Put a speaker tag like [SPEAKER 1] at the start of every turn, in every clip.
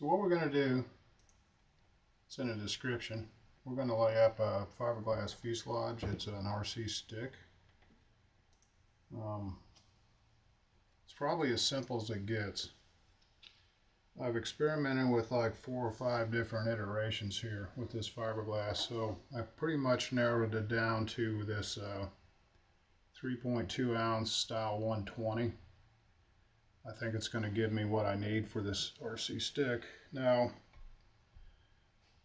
[SPEAKER 1] So what we're going to do, it's in the description, we're going to lay up a fiberglass fuselage. It's an RC stick. It's probably as simple as it gets. I've experimented with like 4 or 5 different iterations here with this fiberglass, so I've pretty much narrowed it down to this 3.2 ounce style 120. I think it's going to give me what I need for this RC stick. Now,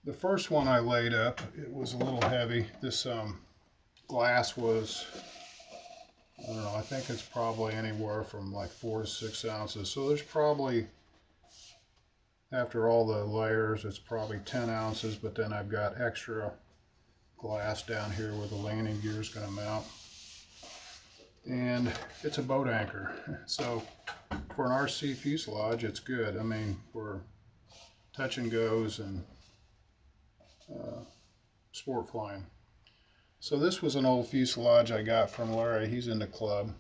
[SPEAKER 1] the first one I laid up, it was a little heavy. This glass was, I don't know, I think it's probably anywhere from like 4 to 6 ounces. So there's probably, after all the layers, it's probably 10 ounces, but then I've got extra glass down here where the landing gear is going to mount. And it's a boat anchor. So for an RC fuselage, it's good. I mean, for touch and goes and sport flying. So this was an old fuselage I got from Larry. He's in the club,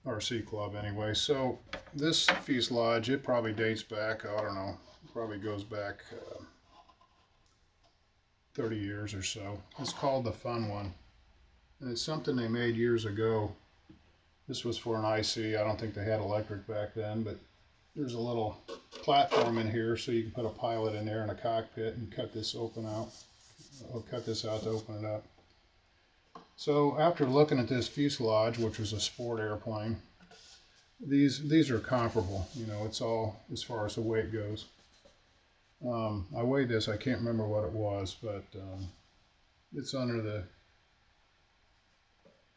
[SPEAKER 1] RC club anyway. So this fuselage, it probably dates back, I don't know, probably goes back 30 years or so. It's called the Fun One. And it's something they made years ago. This was for an IC. I don't think they had electric back then, but there's a little platform in here so you can put a pilot in there and a cockpit and cut this open out. I'll cut this out to open it up. So after looking at this fuselage, which was a sport airplane, these are comparable. You know, it's all as far as the weight goes. I weighed this. I can't remember what it was, but it's under the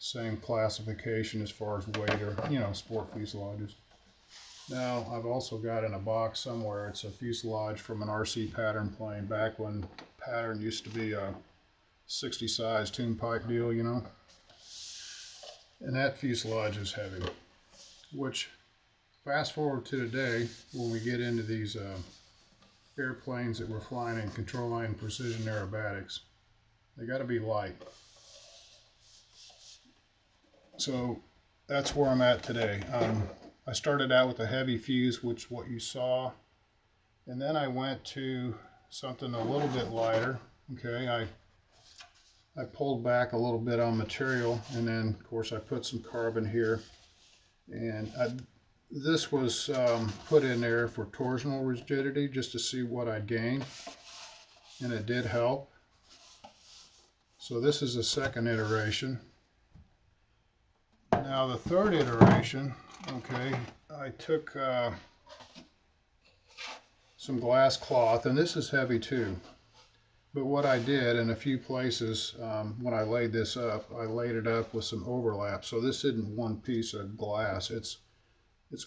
[SPEAKER 1] same classification as far as weight, or, you know, sport fuselages. Now, I've also got in a box somewhere, it's a fuselage from an RC pattern plane back when pattern used to be a 60 size tune pipe deal, you know. And that fuselage is heavy, which, fast forward to today, when we get into these airplanes that we're flying in control line precision aerobatics, they got to be light. So that's where I'm at today. I started out with a heavy fuse, which is what you saw, and then I went to something a little bit lighter. Okay, I pulled back a little bit on material, and then of course I put some carbon here, and this was put in there for torsional rigidity, just to see what I'd gain, and it did help. So this is the second iteration. Now the third iteration, okay, I took some glass cloth, and this is heavy too. But what I did in a few places, when I laid this up, I laid it up with some overlap. So this isn't one piece of glass, it's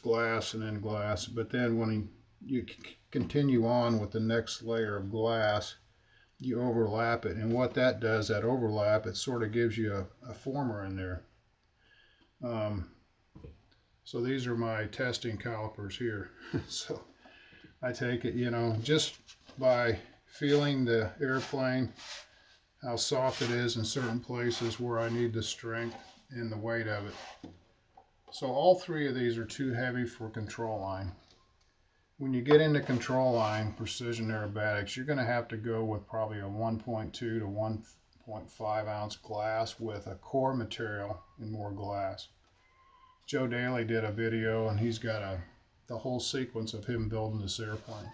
[SPEAKER 1] glass and then glass. But then when you continue on with the next layer of glass, you overlap it. And what that does, that overlap, it sort of gives you a former in there. So these are my testing calipers here. So I take it, you know, just by feeling the airplane, how soft it is in certain places where I need the strength and the weight of it. So all 3 of these are too heavy for control line. When you get into control line precision aerobatics, you're going to have to go with probably a 1.2 to 1.5 ounce glass with a core material and more glass. Joe Daly did a video, and he's got the whole sequence of him building this airplane.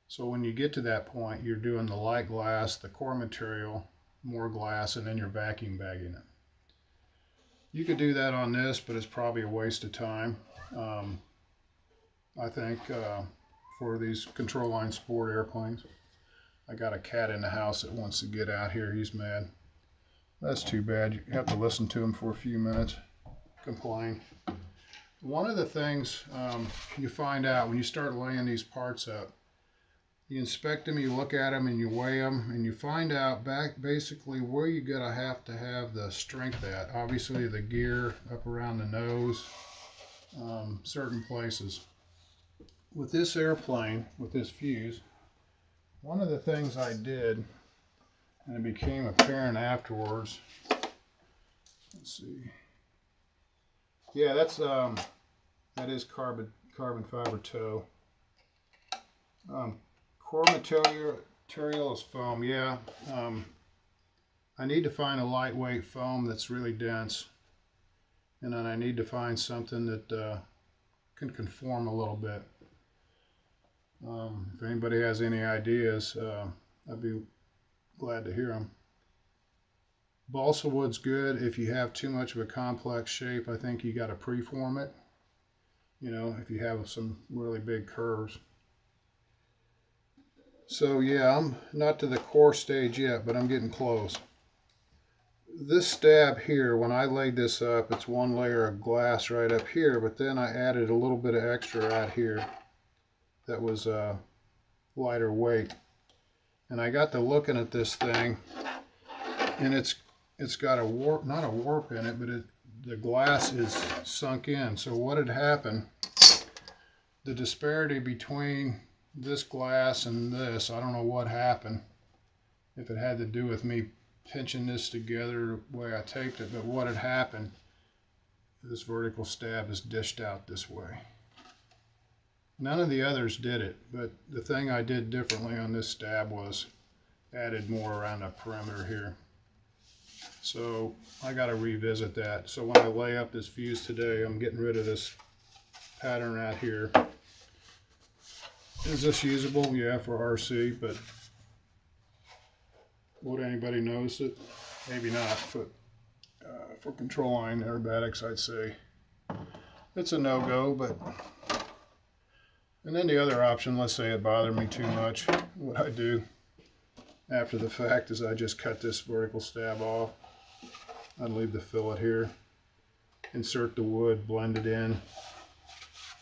[SPEAKER 1] So when you get to that point, you're doing the light glass, the core material, more glass, and then you're vacuum bagging it. You could do that on this, but it's probably a waste of time. I think for these control line sport airplanes. I got a cat in the house that wants to get out here. He's mad. That's too bad. You have to listen to him for a few minutes complain. One of the things you find out when you start laying these parts up, you inspect them, you look at them, and you weigh them, and you find out basically where you're going to have the strength at. Obviously the gear up around the nose, certain places. With this airplane, with this fuse, one of the things I did, and it became apparent afterwards, let's see, yeah, that is carbon fiber toe. Core material is foam, yeah. I need to find a lightweight foam that's really dense. And then I need to find something that can conform a little bit. If anybody has any ideas, I'd be glad to hear them. Balsa wood's good. If you have too much of a complex shape, I think you got to preform it. You know, if you have some really big curves. So yeah, I'm not to the core stage yet, but I'm getting close. This stab here, when I laid this up, it's one layer of glass right up here, but then I added a little bit of extra out here that was lighter weight. And I got to looking at this thing, and it's got a warp, not a warp in it, but the glass is sunk in. So what had happened, the disparity between this glass and this, I don't know what happened, if it had to do with me pinching this together the way I taped it, but what had happened, this vertical stab is dished out this way. None of the others did it, but the thing I did differently on this stab was added more around the perimeter here. So I got to revisit that. So when I lay up this fuse today, I'm getting rid of this pattern out here. Is this usable? Yeah, for RC, but would anybody notice it? Maybe not, but for control line aerobatics, I'd say it's a no-go. But and then the other option, let's say it bothered me too much, what I do after the fact is I just cut this vertical stab off. I'd leave the fillet here, insert the wood, blend it in,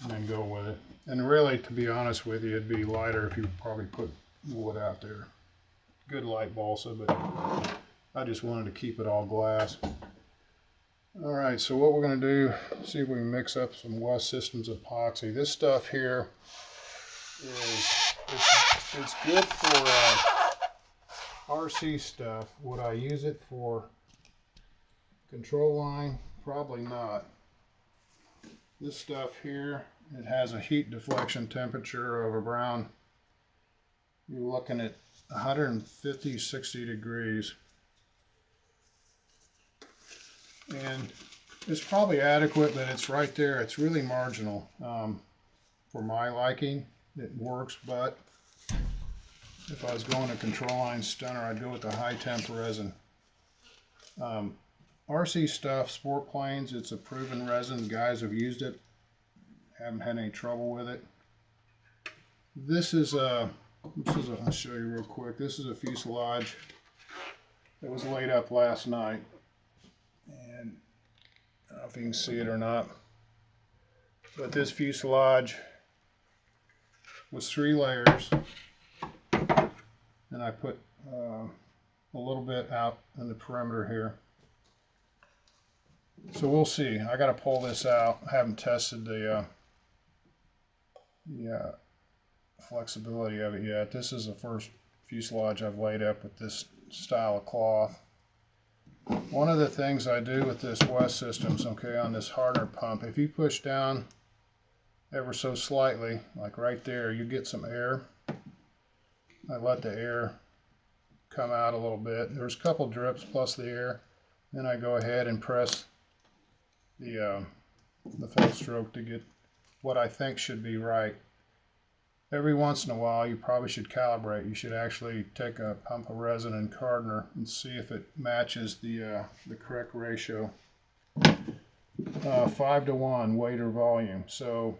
[SPEAKER 1] and then go with it. And really, to be honest with you, it'd be lighter if you probably put wood out there. Good light balsa, but I just wanted to keep it all glass. All right, so what we're going to do, see if we can mix up some West Systems Epoxy. This stuff here is it's good for RC stuff. Would I use it for control line? Probably not. This stuff here, it has a heat deflection temperature of around, you're looking at 150, 60 degrees. And it's probably adequate, but it's right there. It's really marginal. For my liking, it works, but if I was going to control line stunner, I'd go with the high temp resin. RC stuff, sport planes, it's a proven resin. Guys have used it, haven't had any trouble with it. This is a, I'll show you real quick. This is a fuselage that was laid up last night. And I don't know if you can see it or not, but this fuselage was 3 layers, and I put a little bit out in the perimeter here. So we'll see. I got to pull this out. I haven't tested the flexibility of it yet. This is the first fuselage I've laid up with this style of cloth. One of the things I do with this West Systems, okay, on this hardener pump, if you push down ever so slightly, like right there, you get some air. I let the air come out a little bit. There's a couple drips plus the air. Then I go ahead and press the full stroke to get what I think should be right. Every once in a while, you probably should calibrate. You should actually take a pump of resin and hardener and see if it matches the correct ratio. 5 to 1 weight or volume. So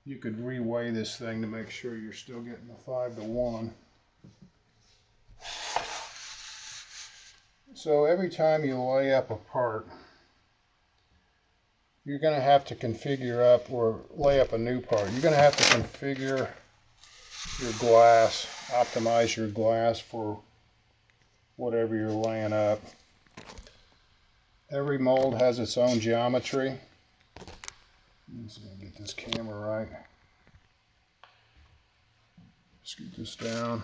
[SPEAKER 1] you could reweigh this thing to make sure you're still getting the 5 to 1. So every time you lay up a part, you're going to have to configure up or lay up a new part. You're going to have to configure your glass, optimize your glass for whatever you're laying up. Every mold has its own geometry. Let's see if I can get this camera right. Scoot this down.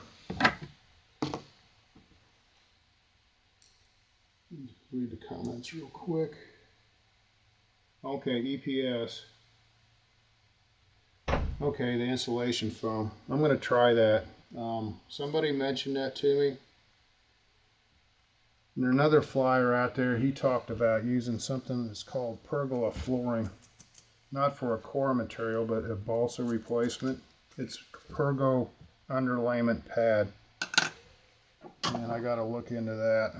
[SPEAKER 1] Read the comments real quick. Okay, EPS. Okay, the insulation foam. I'm going to try that. Somebody mentioned that to me. And there's another flyer out there, he talked about using something that's called pergola flooring. Not for a core material, but a balsa replacement. It's pergo underlayment pad. And I got to look into that.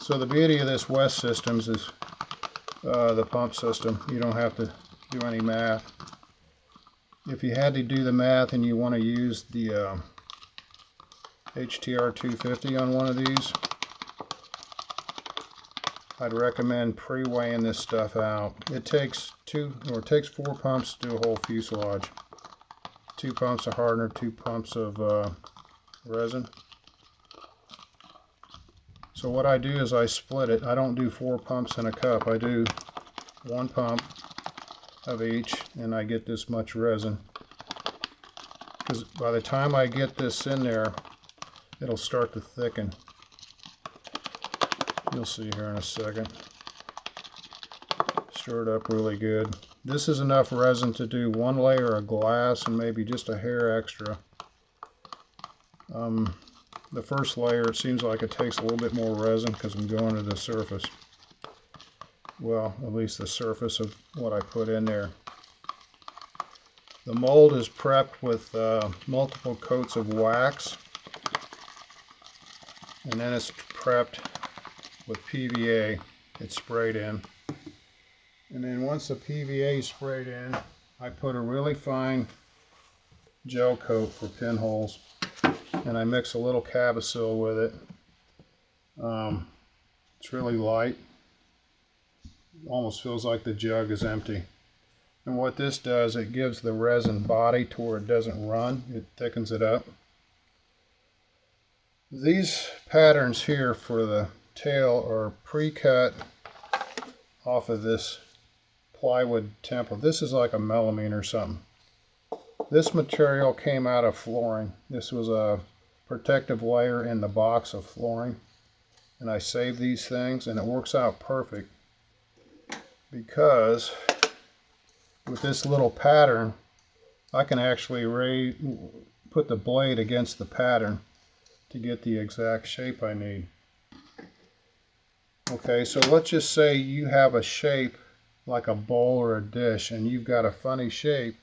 [SPEAKER 1] So the beauty of this West Systems is the pump system. You don't have to do any math. If you had to do the math and you want to use the HTR 250 on one of these, I'd recommend pre-weighing this stuff out. It takes 4 pumps to do a whole fuselage. 2 pumps of hardener, 2 pumps of resin. So what I do is I split it. I don't do 4 pumps in a cup. I do 1 pump of each, and I get this much resin. Because by the time I get this in there, it'll start to thicken. You'll see here in a second. Stir it up really good. This is enough resin to do 1 layer of glass and maybe just a hair extra. The first layer, it seems like it takes a little bit more resin because I'm going to the surface. Well, at least the surface of what I put in there. The mold is prepped with multiple coats of wax, and then it's prepped with PVA. It's sprayed in. And then once the PVA is sprayed in, I put a really fine gel coat for pinholes. And I mix a little Cabasil with it. It's really light. Almost feels like the jug is empty. And what this does, it gives the resin body to where it doesn't run. It thickens it up. These patterns here for the tail are pre-cut off of this plywood template. This is like a melamine or something. This material came out of flooring. This was a protective layer in the box of flooring. And I saved these things, and it works out perfect because with this little pattern, I can actually put the blade against the pattern to get the exact shape I need. Okay, so let's just say you have a shape like a bowl or a dish, and you've got a funny shape,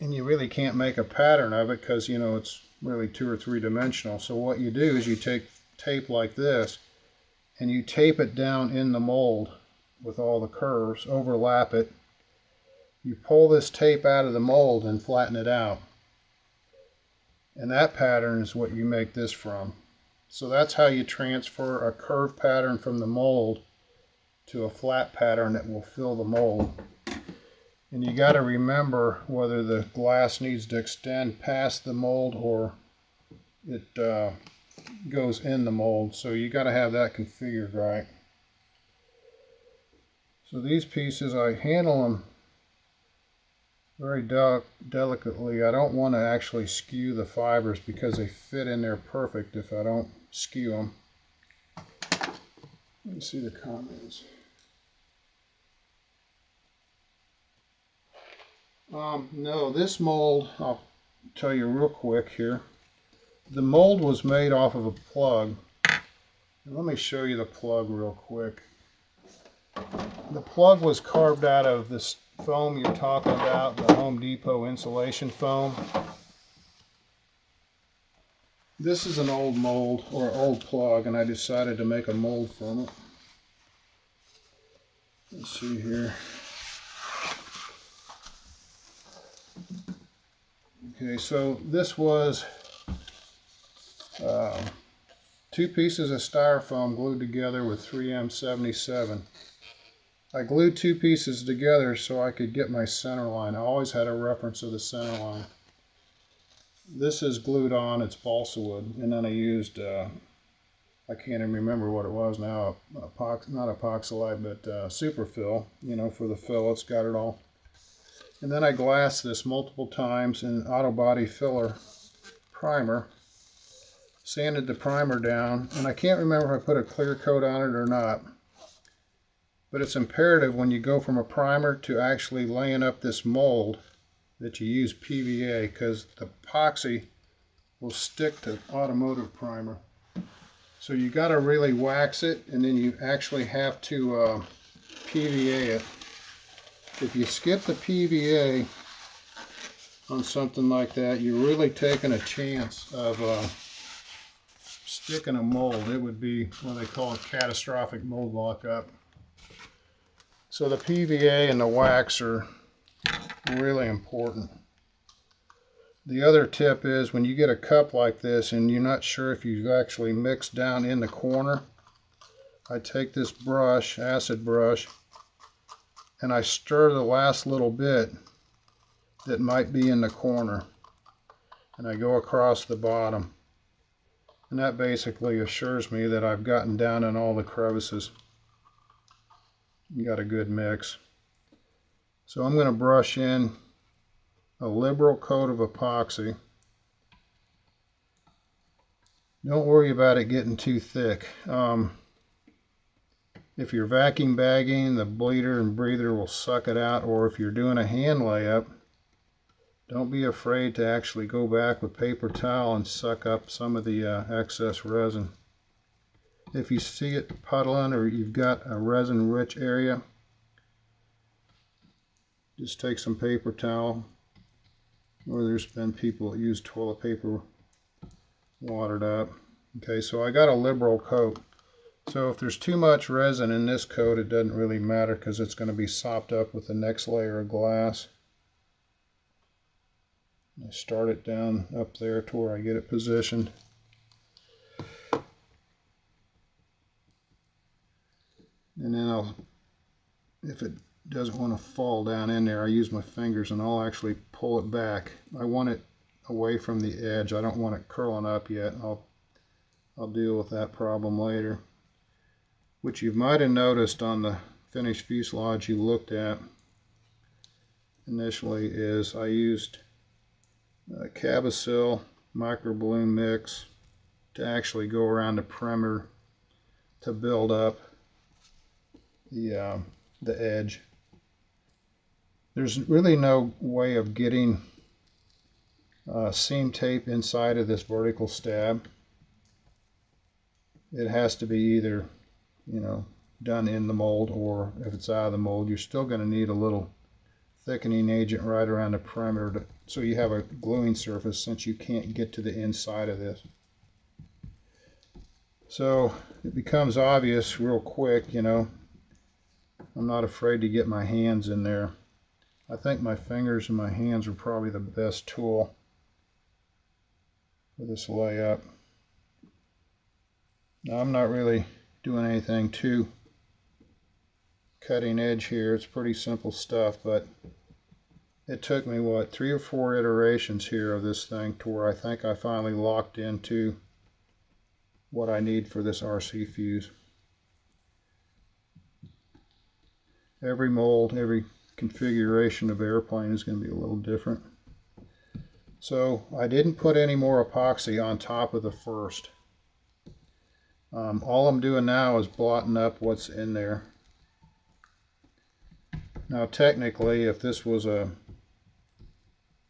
[SPEAKER 1] and you really can't make a pattern of it because, you know, it's really 2 or 3 dimensional. So what you do is you take tape like this and you tape it down in the mold with all the curves, overlap it. You pull this tape out of the mold and flatten it out. And that pattern is what you make this from. So that's how you transfer a curved pattern from the mold to a flat pattern that will fill the mold. And you got to remember whether the glass needs to extend past the mold or it goes in the mold. So you got to have that configured right. So these pieces, I handle them very delicately. I don't want to actually skew the fibers because they fit in there perfect if I don't skew them. Let me see the comments. No, this mold, I'll tell you real quick here. The mold was made off of a plug. And let me show you the plug real quick. The plug was carved out of this foam you're talking about, the Home Depot insulation foam. This is an old mold, or old plug, and I decided to make a mold from it. Let's see here. Okay, so this was 2 pieces of styrofoam glued together with 3M77. I glued 2 pieces together so I could get my center line. I always had a reference of the center line. This is glued on, it's balsa wood, and then I used, I can't even remember what it was now, not epoxylite, but superfill, you know, for the fill, it's got it all. And then I glassed this multiple times in auto body filler primer, sanded the primer down, and I can't remember if I put a clear coat on it or not. But it's imperative when you go from a primer to actually laying up this mold that you use PVA, because the epoxy will stick to automotive primer. So you got to really wax it, and then you actually have to PVA it. If you skip the PVA on something like that, you're really taking a chance of sticking a mold. It would be what they call a catastrophic mold lockup. So the PVA and the wax are really important. The other tip is when you get a cup like this and you're not sure if you've actually mixed down in the corner, I take this brush, acid brush, and I stir the last little bit that might be in the corner, and I go across the bottom, and that basically assures me that I've gotten down in all the crevices. You got a good mix. So I'm going to brush in a liberal coat of epoxy. Don't worry about it getting too thick. If you're vacuum bagging, the bleeder and breather will suck it out, or if you're doing a hand layup, don't be afraid to actually go back with paper towel and suck up some of the excess resin. If you see it puddling or you've got a resin rich area, just take some paper towel, or there's been people that use toilet paper watered up. Okay, so I got a liberal coat. So if there's too much resin in this coat, it doesn't really matter because it's going to be sopped up with the next layer of glass. I start it down up there to where I get it positioned. And then if it doesn't want to fall down in there, I use my fingers and I'll actually pull it back. I want it away from the edge. I don't want it curling up yet. I'll deal with that problem later. Which you might have noticed on the finished fuselage you looked at initially is I used Cabasil microballoon mix to actually go around the perimeter to build up the edge. There's really no way of getting seam tape inside of this vertical stab. It has to be either, done in the mold, or if it's out of the mold, you're still going to need a little thickening agent right around the perimeter so you have a gluing surface, since you can't get to the inside of this. So it becomes obvious real quick, I'm not afraid to get my hands in there. I think my fingers and my hands are probably the best tool for this layup. Now I'm not really doing anything too cutting edge here. It's pretty simple stuff, but it took me, 3 or 4 iterations here of this thing to where I think I finally locked into what I need for this RC fuse. Every mold, every configuration of airplane is going to be a little different. So I didn't put any more epoxy on top of the first. All I'm doing now is blotting up what's in there. Now technically, if this was a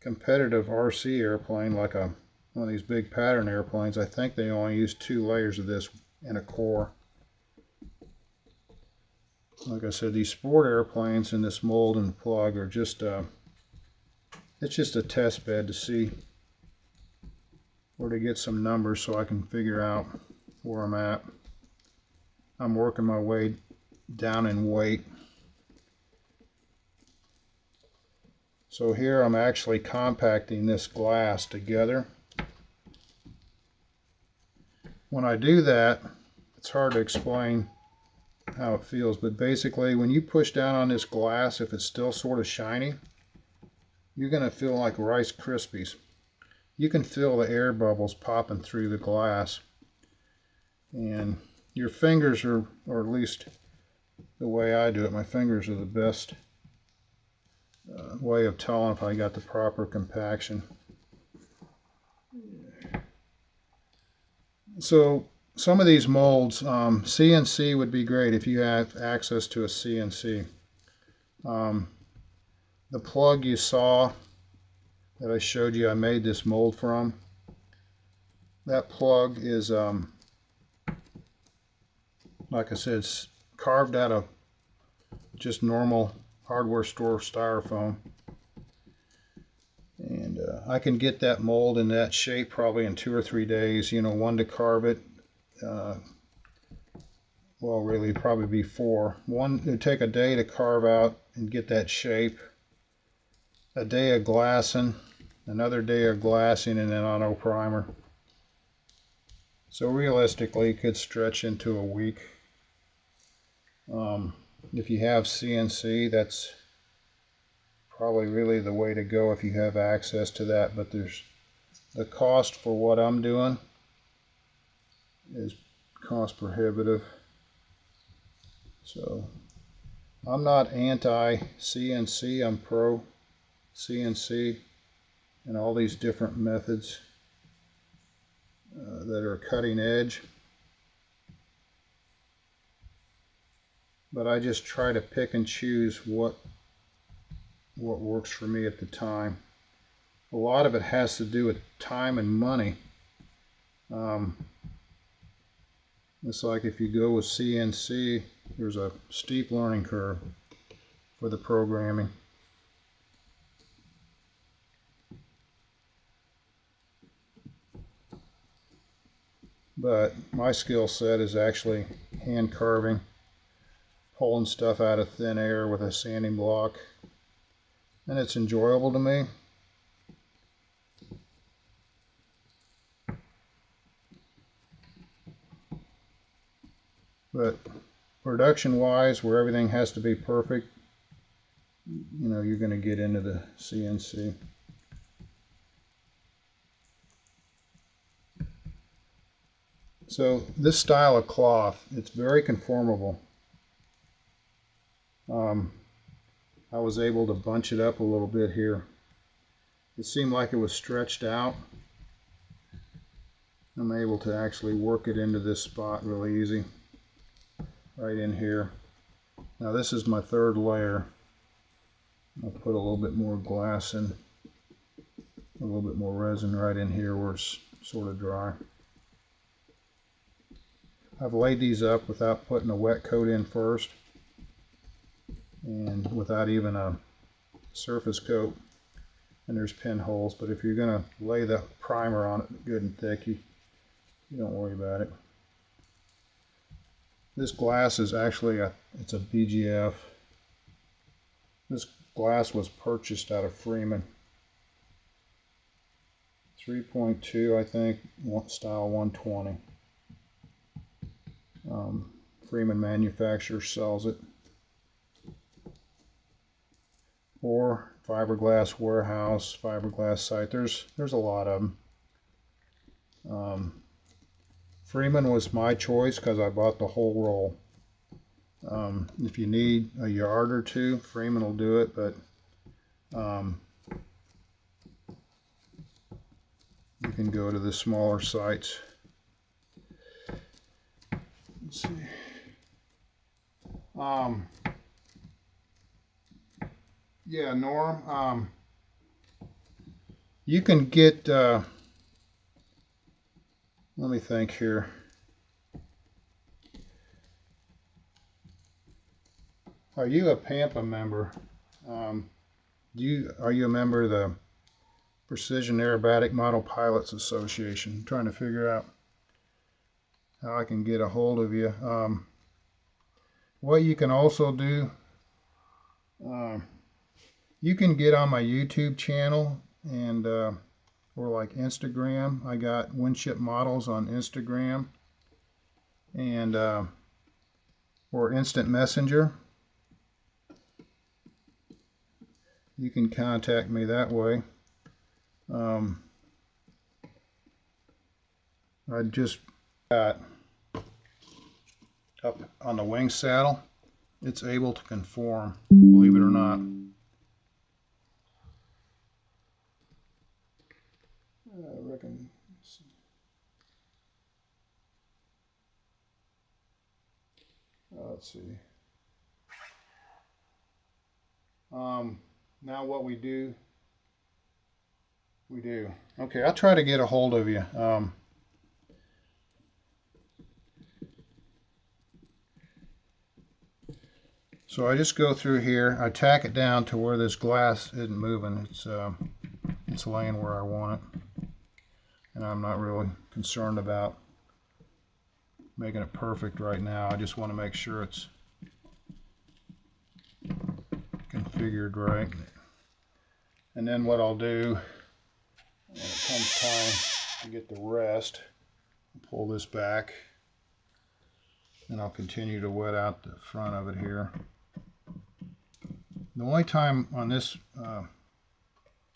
[SPEAKER 1] competitive RC airplane, like one of these big pattern airplanes, I think they only use 2 layers of this in a core. Like I said, these sport airplanes in this mold and plug are just it's just a test bed to see where to get some numbers so I can figure out where I'm at. I'm working my way down in weight. So here I'm actually compacting this glass together. When I do that, it's hard to explain how it feels, but basically when you push down on this glass, if it's still sort of shiny, you're going to feel like Rice Krispies. You can feel the air bubbles popping through the glass, and your fingers are, or at least the way I do it, my fingers are the best way of telling if I got the proper compaction. So some of these molds, CNC would be great if you have access to a CNC. The plug you saw that I showed you I made this mold from, that plug is, like I said, it's carved out of just normal hardware store styrofoam. And I can get that mold in that shape probably in 2 or 3 days. You know, one to carve it. Well, really, probably be 4. One, it would take a day to carve out and get that shape. A day of glassing, another day of glassing, and then auto primer. So realistically, it could stretch into a week. If you have CNC, that's probably really the way to go if you have access to that. But there's the cost for what I'm doing is cost prohibitive. So I'm not anti-CNC, I'm pro CNC and all these different methods that are cutting edge. But I just try to pick and choose what works for me at the time. A lot of it has to do with time and money. It's like if you go with CNC, there's a steep learning curve for the programming. But my skill set is actually hand carving, pulling stuff out of thin air with a sanding block, and it's enjoyable to me. But production wise, where everything has to be perfect, you know, you're going to get into the CNC. So this style of cloth, it's very conformable. I was able to bunch it up a little bit here. It seemed like it was stretched out. I'm able to actually work it into this spot really easy, right in here. Now this is my 3rd layer. I'll put a little bit more glass in, a little bit more resin right in here where it's sort of dry. I've laid these up without putting a wet coat in first and without even a surface coat. And there's pinholes, but if you're going to lay the primer on it good and thick, you don't worry about it. This glass is actually it's a BGF. This glass was purchased out of Freeman. 3.2, I think, style 120. Freeman manufacturer sells it. Or Fiberglass warehouse, Fiberglass site. There's a lot of them. Freeman was my choice because I bought the whole roll. If you need a yard or two, Freeman will do it, but you can go to the smaller sites. Let's see. Yeah, Norm, you can get, let me think here. Are you a Pampa member? Are you a member of the Precision Aerobatic Model Pilots Association? I'm trying to figure out how I can get a hold of you. What you can also do, you can get on my YouTube channel and or like Instagram. I got Winship Models on Instagram and or Instant Messenger. You can contact me that way. I just got up on the wing saddle. It's able to conform, believe it or not. I reckon. let's see. Now what we do. Okay, I'll try to get a hold of you. So I just go through here. I tack it down to where this glass isn't moving. It's laying where I want it, and I'm not really concerned about making it perfect right now. I just want to make sure it's configured right. And then what I'll do when it comes time to get the rest, I'll pull this back, and I'll continue to wet out the front of it here. The only time on this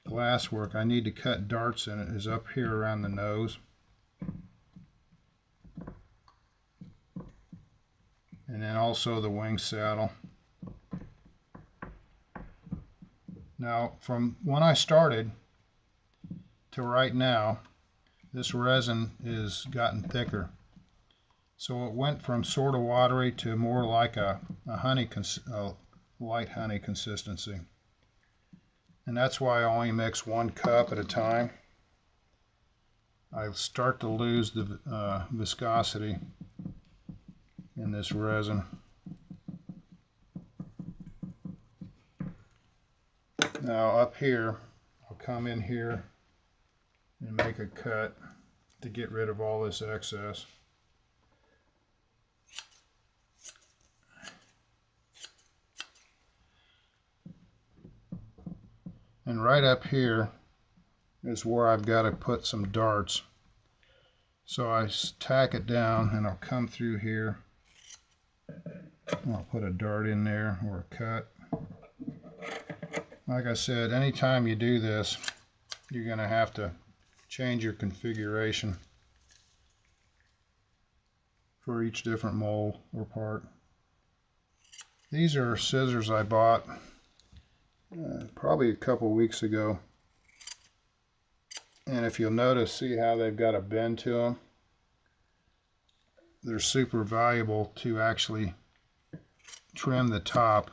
[SPEAKER 1] glass work I need to cut darts in it is up here around the nose. And then also the wing saddle. Now from when I started to right now, this resin has gotten thicker. So it went from sort of watery to more like a light honey consistency. And that's why I only mix 1 cup at a time. I start to lose the viscosity in this resin. Now up here, I'll come in here and make a cut to get rid of all this excess. And right up here is where I've got to put some darts. So I tack it down and I'll come through here. I'll put a dart in there or a cut. Like I said, anytime you do this, you're going to have to change your configuration for each different mold or part. These are scissors I bought probably a couple weeks ago, and if you'll notice, see how they've got a bend to them. They're super valuable to actually trim the top.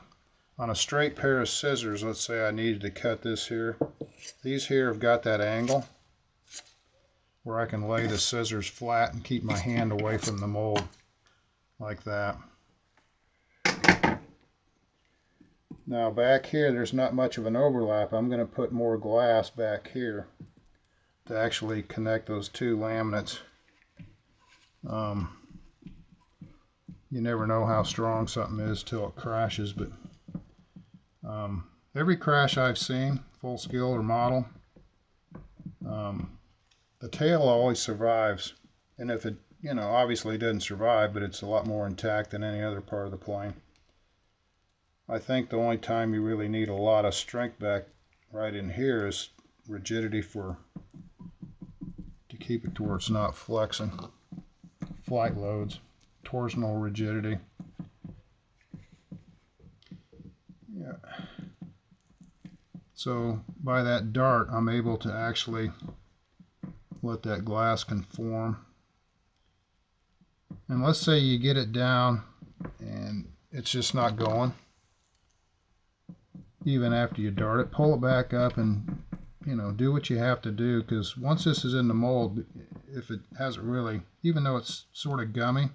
[SPEAKER 1] On a straight pair of scissors, let's say I needed to cut this here, these here have got that angle where I can lay the scissors flat and keep my hand away from the mold like that. Now back here, there's not much of an overlap. I'm going to put more glass back here to actually connect those 2 laminates. You never know how strong something is till it crashes, but every crash I've seen, full scale or model, the tail always survives. And if it, obviously doesn't survive, but it's a lot more intact than any other part of the plane. I think the only time you really need a lot of strength back right in here is rigidity to keep it to where it's not flexing. Flight loads, torsional rigidity. Yeah. So by that dart, I'm able to actually let that glass conform. And let's say you get it down and it's just not going. Even after you dart it, pull it back up and do what you have to do, because once this is in the mold, if it hasn't really, even though it's sort of gummy,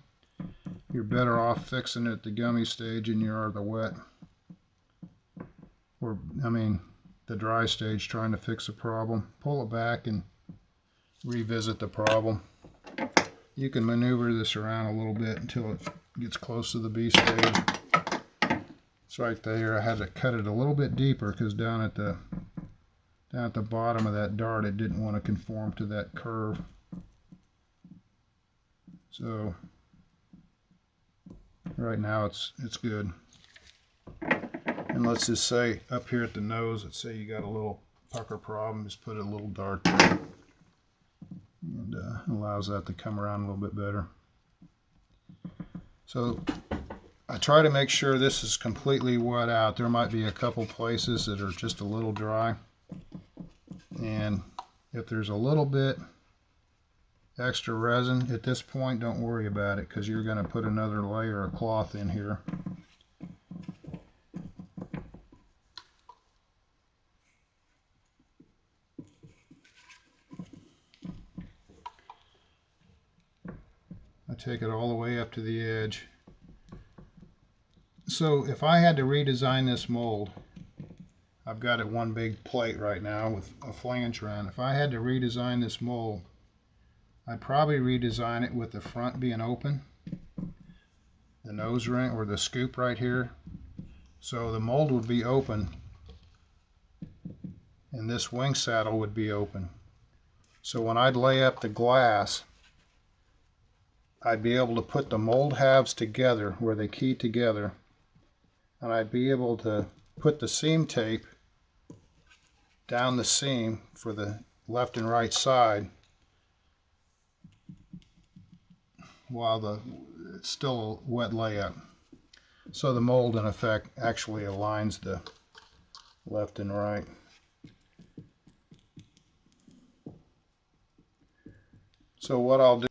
[SPEAKER 1] you're better off fixing it at the gummy stage than you are the wet, or the dry stage, trying to fix a problem. Pull it back and revisit the problem. You can maneuver this around a little bit until it gets close to the B stage. It's right there. I had to cut it a little bit deeper because down at the bottom of that dart, it didn't want to conform to that curve. So right now it's good. And let's just say up here at the nose, let's say you got a little pucker problem, just put a little dart there, and allows that to come around a little bit better. So I try to make sure this is completely wet out. There might be a couple places that are just a little dry, and if there's a little bit extra resin at this point, don't worry about it, because you're going to put another layer of cloth in here. I take it all the way up to the edge. So if I had to redesign this mold, I've got it one big plate right now with a flange around. If I had to redesign this mold, I'd probably redesign it with the front being open, the nose ring or the scoop right here. So the mold would be open and this wing saddle would be open. So when I'd lay up the glass, I'd be able to put the mold halves together where they key together, and I'd be able to put the seam tape down the seam for the left and right side while it's still a wet layup. So the mold in effect actually aligns the left and right. So what I'll do,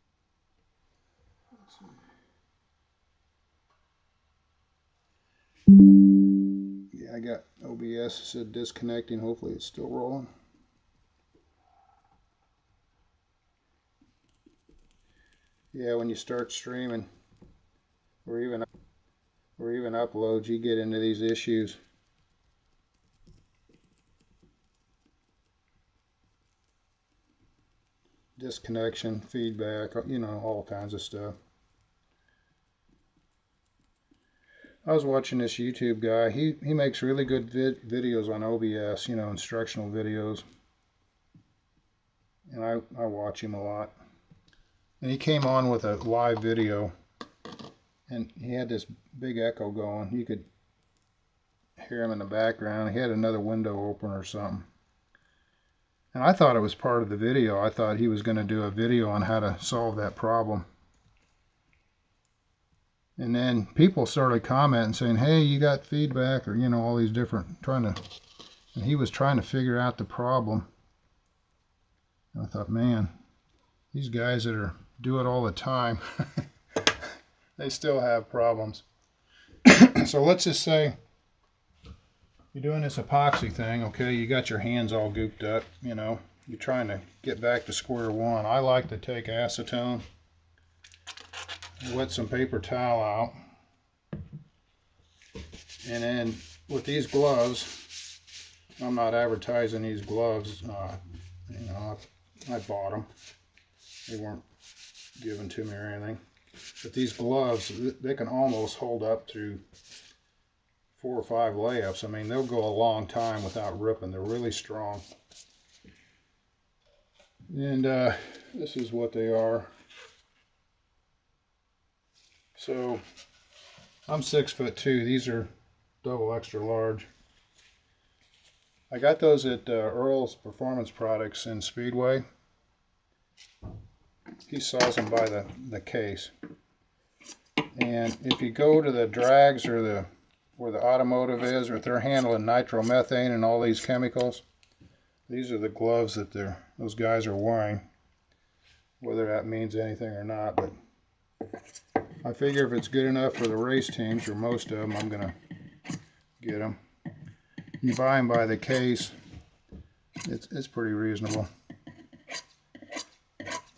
[SPEAKER 1] yeah, I got OBS said disconnecting. Hopefully it's still rolling. Yeah, when you start streaming or even uploads, you get into these issues. Disconnection, feedback, you know, all kinds of stuff. I was watching this YouTube guy. He makes really good videos on OBS, you know, instructional videos. And I watch him a lot. And he came on with a live video. And he had this big echo going. You could hear him in the background. He had another window open or something. And I thought it was part of the video. I thought he was going to do a video on how to solve that problem. And then people started commenting saying, hey, you got feedback, or, you know, all these different, and he was trying to figure out the problem. And I thought, man, these guys that do it all the time, they still have problems. So let's just say you're doing this epoxy thing, okay, you got your hands all gooped up, you know, you're trying to get back to square one. I like to take acetone, wet some paper towel out, and then with these gloves, I'm not advertising these gloves, you know, I bought them. They weren't given to me or anything. But these gloves, they can almost hold up through 4 or 5 layups. I mean, they'll go a long time without ripping. They're really strong. And this is what they are. So I'm 6'2". These are double extra large. I got those at Earl's Performance Products in Speedway. He sells them by the case. And if you go to the drags or where the automotive is, or if they're handling nitromethane and all these chemicals, these are the gloves that those guys are wearing. Whether that means anything or not, but I figure if it's good enough for the race teams, or most of them, I'm gonna get them. You buy them by the case, it's pretty reasonable.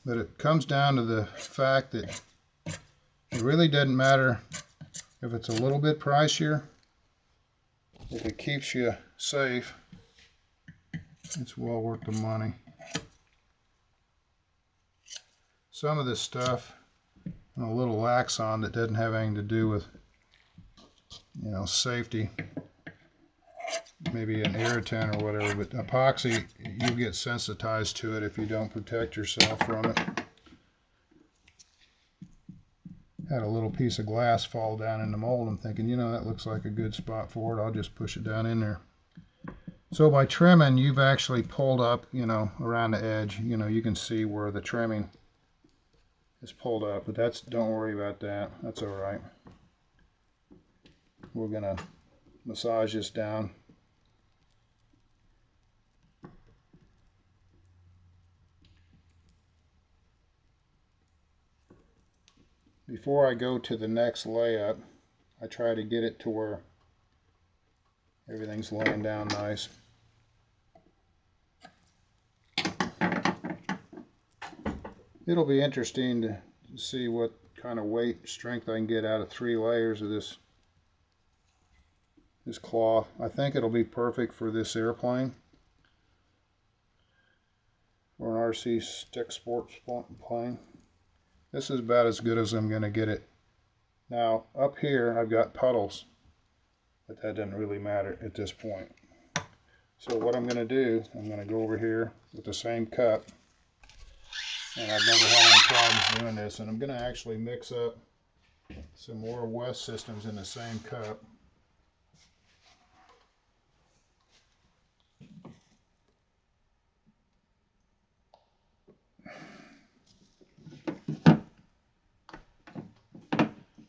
[SPEAKER 1] But it comes down to the fact that it really doesn't matter if it's a little bit pricier. If it keeps you safe, it's well worth the money. Some of this stuff, and a little lax on that doesn't have anything to do with, you know, safety, maybe an irritant or whatever, but epoxy, you get sensitized to it if you don't protect yourself from it. Had a little piece of glass fall down in the mold. I'm thinking, you know, that looks like a good spot for it. I'll just push it down in there. So by trimming, you've actually pulled up, you know, around the edge. You know, you can see where the trimming is pulled up, but don't worry about that. That's all right. We're gonna massage this down. before I go to the next layup, I try to get it to where everything's laying down nice. It'll be interesting to see what kind of weight strength I can get out of 3 layers of this cloth. I think it'll be perfect for this airplane, for an RC stick sports plane. This is about as good as I'm going to get it. Now up here I've got puddles, but that doesn't really matter at this point. So what I'm going to do, I'm going to go over here with the same cup, and I've never had any problems doing this, and I'm going to actually mix up some more West Systems in the same cup.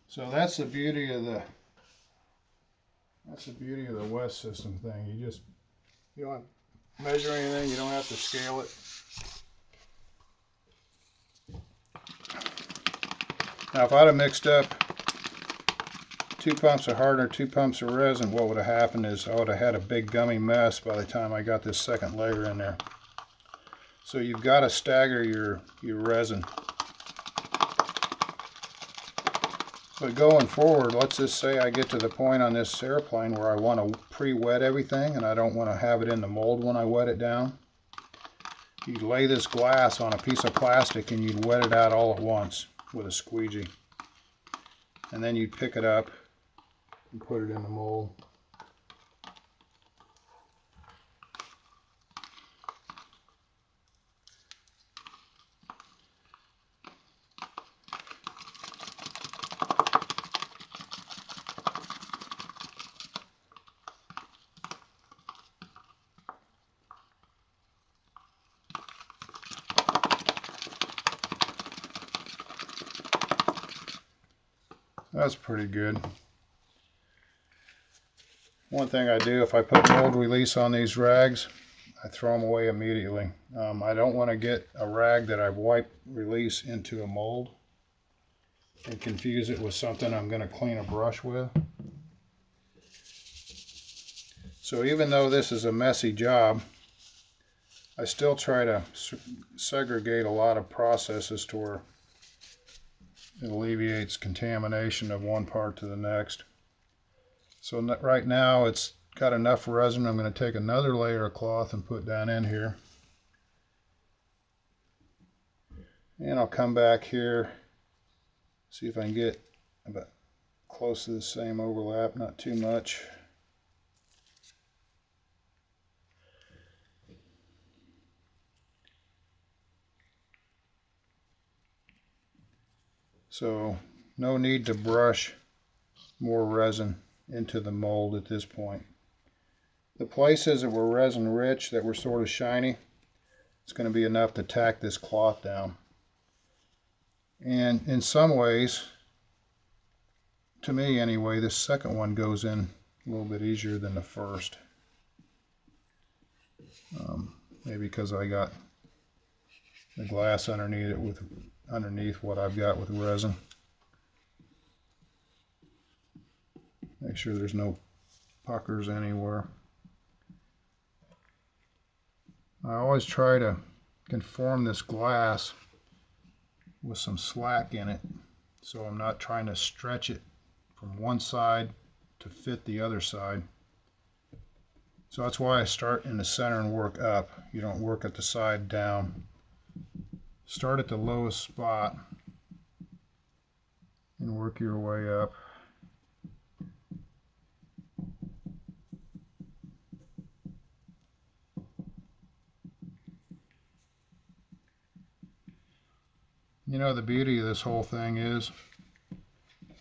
[SPEAKER 1] So that's the beauty of the West System thing. You don't measure anything, you don't have to scale it. Now if I'd have mixed up 2 pumps of hardener, 2 pumps of resin, what would have happened is I would have had a big gummy mess by the time I got this second layer in there. So you've got to stagger your resin. But going forward, let's just say I get to the point on this airplane where I want to pre-wet everything and I don't want to have it in the mold when I wet it down. You'd lay this glass on a piece of plastic and you'd wet it out all at once with a squeegee. And then you'd pick it up and put it in the mold. That's pretty good. One thing I do, if I put mold release on these rags, I throw them away immediately. I don't want to get a rag that I've wiped release into a mold and confuse it with something I'm going to clean a brush with. So even though this is a messy job, I still try to segregate a lot of processes to where it alleviates contamination of one part to the next. So right now it's got enough resin. I'm going to take another layer of cloth and put down in here. And I'll come back here, see if I can get about close to the same overlap, not too much. So no need to brush more resin into the mold at this point. The places that were resin rich, that were sort of shiny, it's going to be enough to tack this cloth down. And in some ways, to me anyway, this second one goes in a little bit easier than the first. Maybe because I got the glass underneath it underneath what I've got with resin. Make sure there's no puckers anywhere. I always try to conform this glass with some slack in it, so I'm not trying to stretch it from one side to fit the other side. So that's why I start in the center and work up. You don't work at the side down. Start at the lowest spot and work your way up. You know, the beauty of this whole thing is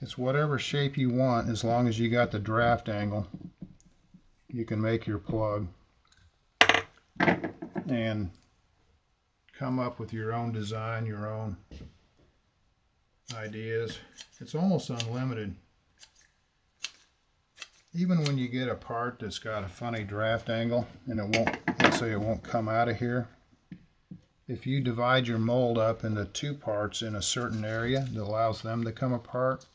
[SPEAKER 1] it's whatever shape you want, as long as you got the draft angle. You can make your plug and come up with your own design, your own ideas. It's almost unlimited. Even when you get a part that's got a funny draft angle and it won't, let's say it won't come out of here, if you divide your mold up into two parts in a certain area that allows them to come apart,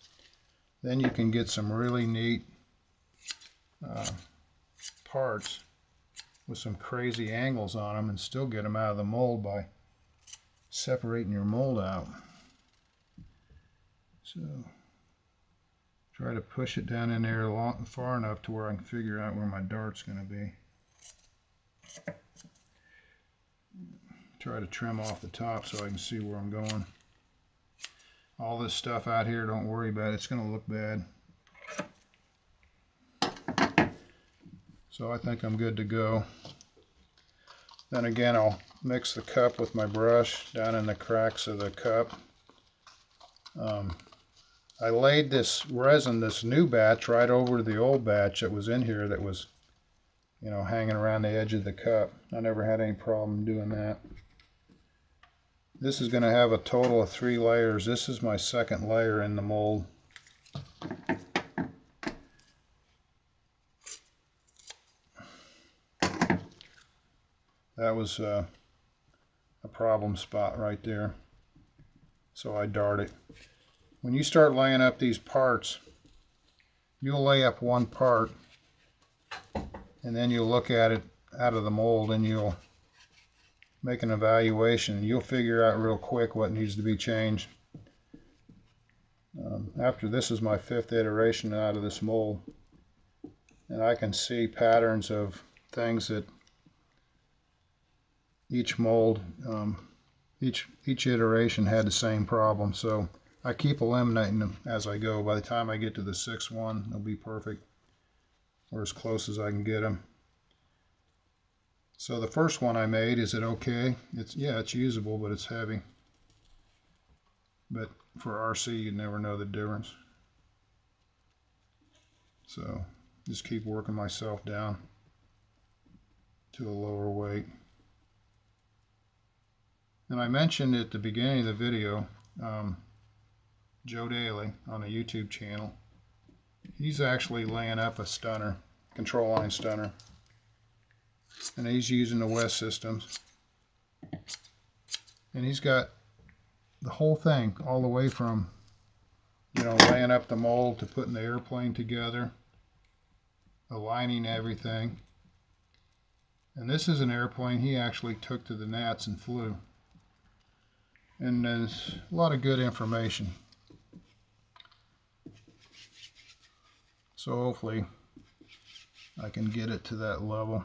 [SPEAKER 1] then you can get some really neat parts with some crazy angles on them and still get them out of the mold by separating your mold out. So try to push it down in there far enough to where I can figure out where my dart's going to be. Try to trim off the top so I can see where I'm going. All this stuff out here, don't worry about it. It's going to look bad. So I think I'm good to go. Then again, I'll mix the cup with my brush down in the cracks of the cup. I laid this resin, this new batch, right over the old batch that was in here that was, you know, hanging around the edge of the cup. I never had any problem doing that. This is going to have a total of 3 layers. This is my second layer in the mold. That was a problem spot right there, so I dart it. When you start laying up these parts, you'll lay up one part and then you'll look at it out of the mold and you'll make an evaluation. You'll figure out real quick what needs to be changed. After this is my 5th iteration out of this mold, and I can see patterns of things that each mold, each iteration had the same problem. So I keep eliminating them as I go. By the time I get to the 6th one, they'll be perfect, or as close as I can get them. So the first one I made, is it okay? It's usable, but it's heavy. But for RC, you never know the difference. So just keep working myself down to a lower weight. And I mentioned at the beginning of the video, Joe Daly on the YouTube channel, he's actually laying up a stunner, control line stunner, and he's using the West Systems, and he's got the whole thing, all the way from, you know, laying up the mold to putting the airplane together, aligning everything. And this is an airplane he actually took to the Nats and flew. And there's a lot of good information. So hopefully I can get it to that level.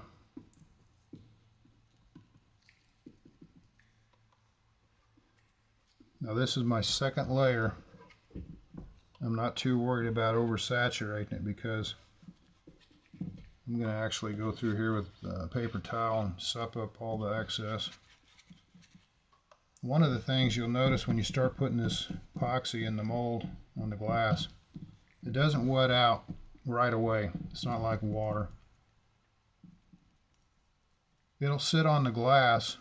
[SPEAKER 1] Now this is my 2nd layer. I'm not too worried about oversaturating it because I'm going to actually go through here with a paper towel and sup up all the excess. One of the things you'll notice when you start putting this epoxy in the mold on the glass, it doesn't wet out right away. It's not like water. It'll sit on the glass,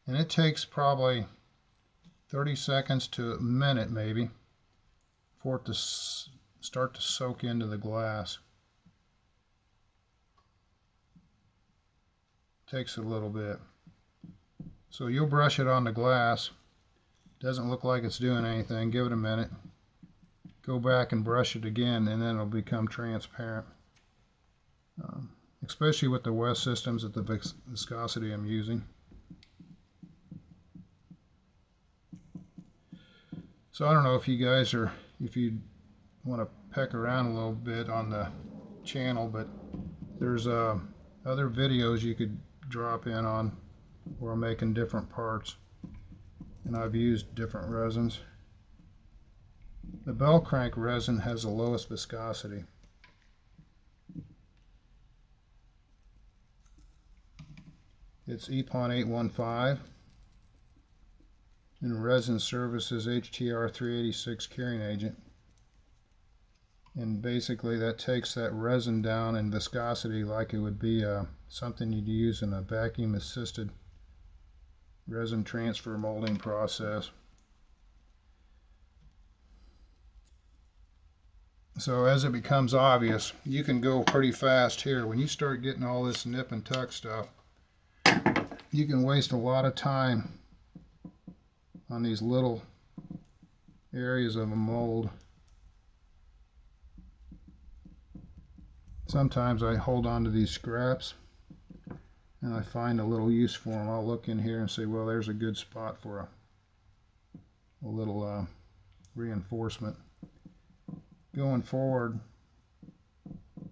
[SPEAKER 1] and it takes probably 30 seconds to a minute maybe for it to start to soak into the glass. Takes a little bit. So you'll brush it on the glass. Doesn't look like it's doing anything. Give it a minute. Go back and brush it again, and then it'll become transparent. Especially with the West Systems at the viscosity I'm using. So I don't know if you guys are, if you want to peck around a little bit on the channel, but there's other videos you could drop in on where I'm making different parts, and I've used different resins. The bell crank resin has the lowest viscosity. It's EPON 815, and resin services HTR 386 curing agent. And basically that takes that resin down in viscosity like it would be something you'd use in a vacuum assisted resin transfer molding process. So as it becomes obvious, you can go pretty fast here. When you start getting all this nip and tuck stuff, you can waste a lot of time on these little areas of a mold. Sometimes I hold on to these scraps and I find a little use for them. I'll look in here and say, well, there's a good spot for a little reinforcement. Going forward,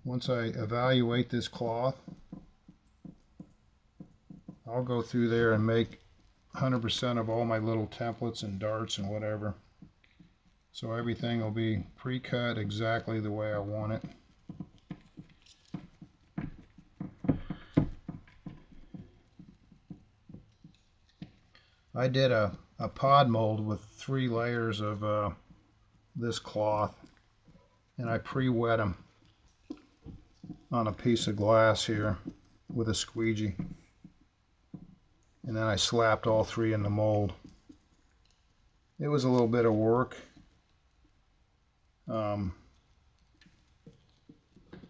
[SPEAKER 1] once I evaluate this cloth, I'll go through there and make 100% of all my little templates and darts and whatever. So everything will be pre-cut exactly the way I want it. I did a pod mold with 3 layers of this cloth, and I pre-wet them on a piece of glass here with a squeegee, and then I slapped all 3 in the mold. It was a little bit of work. I'm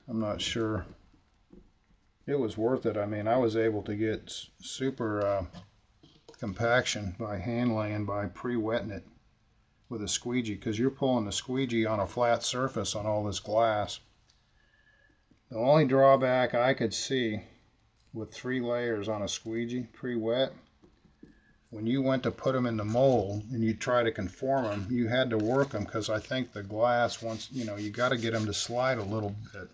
[SPEAKER 1] not sure it was worth it. I mean, I was able to get super compaction by hand laying, by pre-wetting it with a squeegee, because you're pulling the squeegee on a flat surface on all this glass. The only drawback I could see with 3 layers on a squeegee pre-wet, when you went to put them in the mold and you try to conform them, you had to work them, because I think the glass, once you got to get them to slide a little bit,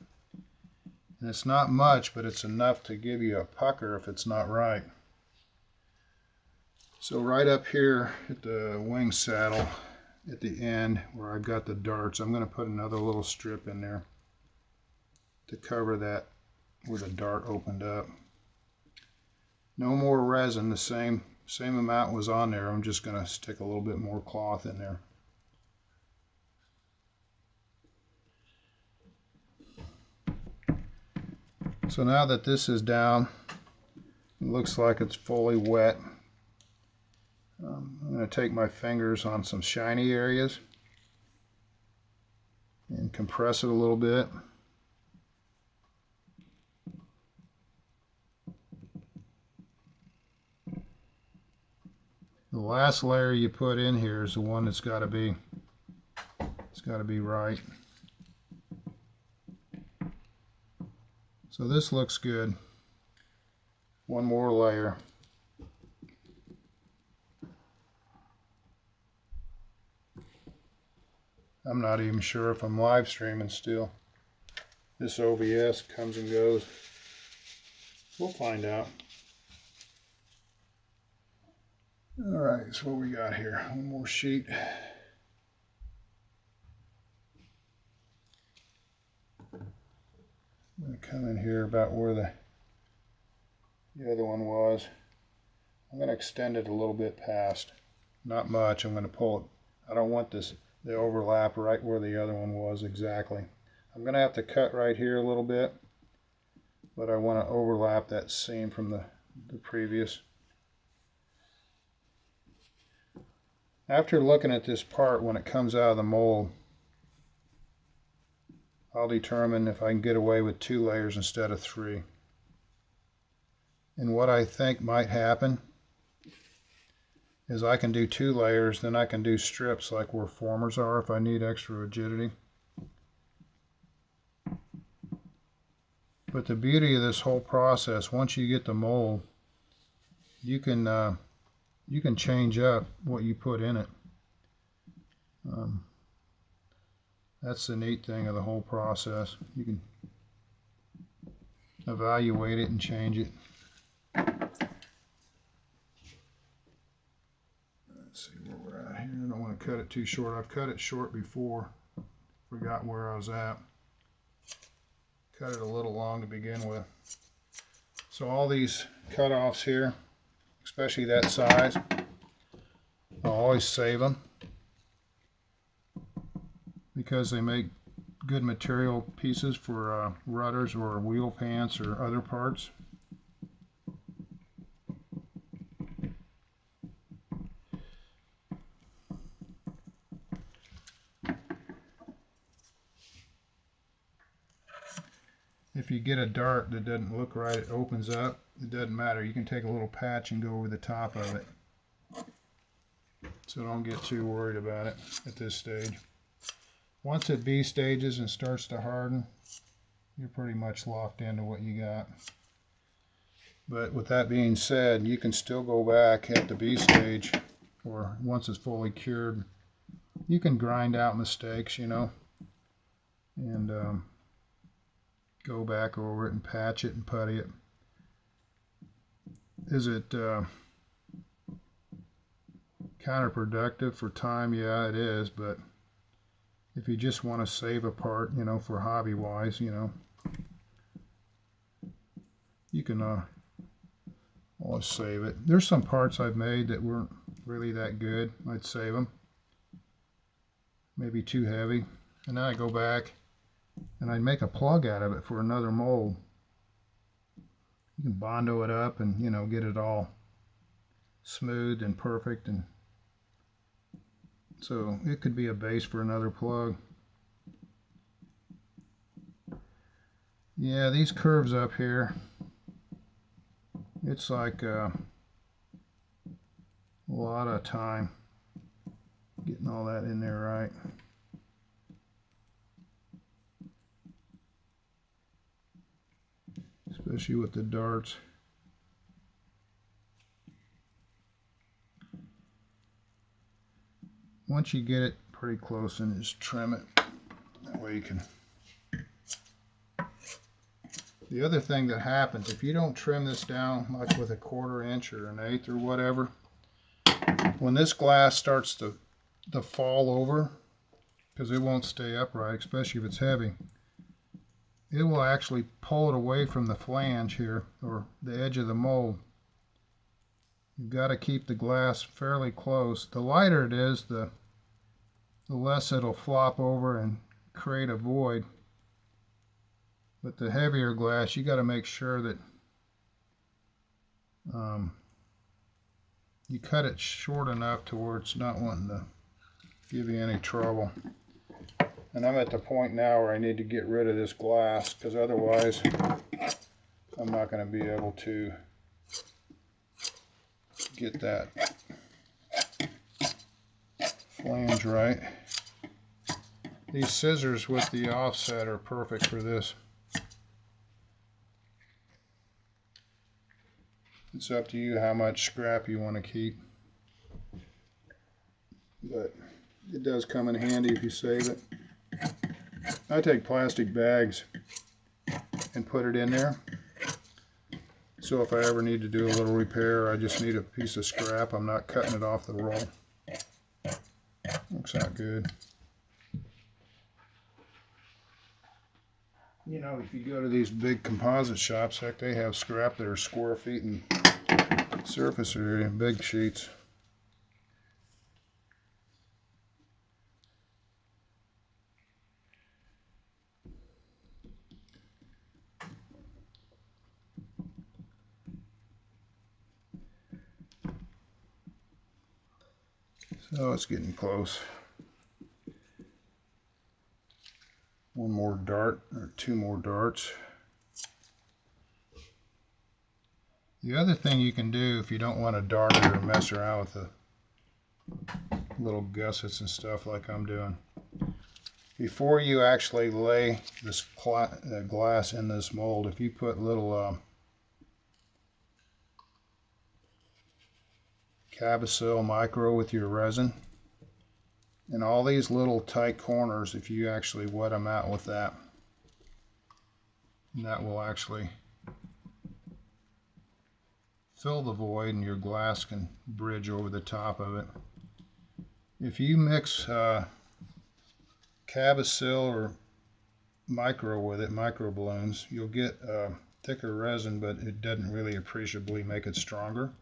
[SPEAKER 1] and it's not much, but it's enough to give you a pucker if it's not right. So right up here at the wing saddle at the end where I've got the darts, I'm going to put another little strip in there to cover that where the dart opened up. No more resin, the same amount was on there. I'm just going to stick a little bit more cloth in there. So now that this is down, it looks like it's fully wet. I'm going to take my fingers on some shiny areas and compress it a little bit. The last layer you put in here is the one that's got to be, it's got to be right. So this looks good. One more layer. I'm not even sure if I'm live streaming still. This OBS comes and goes. We'll find out. Alright, so what we got here? One more sheet. I'm going to come in here about where the other one was. I'm going to extend it a little bit past. Not much. I'm going to pull it. I don't want the overlap right where the other one was exactly. I'm going to have to cut right here a little bit, but I want to overlap that seam from the previous. After looking at this part when it comes out of the mold, I'll determine if I can get away with 2 layers instead of 3. And what I think might happen is I can do 2 layers, then I can do strips like where formers are if I need extra rigidity. But the beauty of this whole process, once you get the mold, you can change up what you put in it. That's the neat thing of the whole process. You can evaluate it and change it. Let's see where we're at here. I don't want to cut it too short. I've cut it short before. Forgot where I was at. Cut it a little long to begin with. So all these cutoffs here, especially that size, I'll always save them because they make good material pieces for rudders or wheel pants or other parts. If you get a dart that doesn't look right, it opens up, it doesn't matter. You can take a little patch and go over the top of it. So don't get too worried about it at this stage. Once it B stages and starts to harden, you're pretty much locked into what you got. But with that being said, you can still go back at the B stage, or once it's fully cured, you can grind out mistakes, you know, and go back over it and patch it and putty it. Is it counterproductive for time? Yeah, it is, but if you just want to save a part, you know, for hobby wise, you know, you can always save it. There's some parts I've made that weren't really that good. I'd save them. Maybe too heavy. And then I go back and I'd make a plug out of it for another mold. You can Bondo it up and, you know, get it all smooth and perfect, and so it could be a base for another plug. Yeah, these curves up here, it's like a lot of time getting all that in there right. Especially with the darts. Once you get it pretty close, and just trim it. That way you can. The other thing that happens, if you don't trim this down like with a 1/4 inch or an 1/8 or whatever, when this glass starts to fall over, because it won't stay upright, especially if it's heavy, it will actually pull it away from the flange here, or the edge of the mold. You've got to keep the glass fairly close. The lighter it is, the less it'll flop over and create a void. But the heavier glass, you got to make sure that you cut it short enough to where it's not wanting to give you any trouble. And I'm at the point now where I need to get rid of this glass, because otherwise I'm not going to be able to get that flange right. These scissors with the offset are perfect for this. It's up to you how much scrap you want to keep, but it does come in handy if you save it. I take plastic bags and put it in there, so if I ever need to do a little repair, I just need a piece of scrap. I'm not cutting it off the roll. Looks out good. You know, if you go to these big composite shops, heck, they have scrap that are square feet in surface area, big sheets. So it's getting close. One more dart, or 2 more darts. The other thing you can do if you don't want to dart it or mess around with the little gussets and stuff like I'm doing, before you actually lay this glass in this mold, if you put little Cabosil micro with your resin, and all these little tight corners, if you actually wet them out with that, and that will actually fill the void and your glass can bridge over the top of it. If you mix Cabosil or micro with it, micro balloons, you'll get thicker resin, but it doesn't really appreciably make it stronger.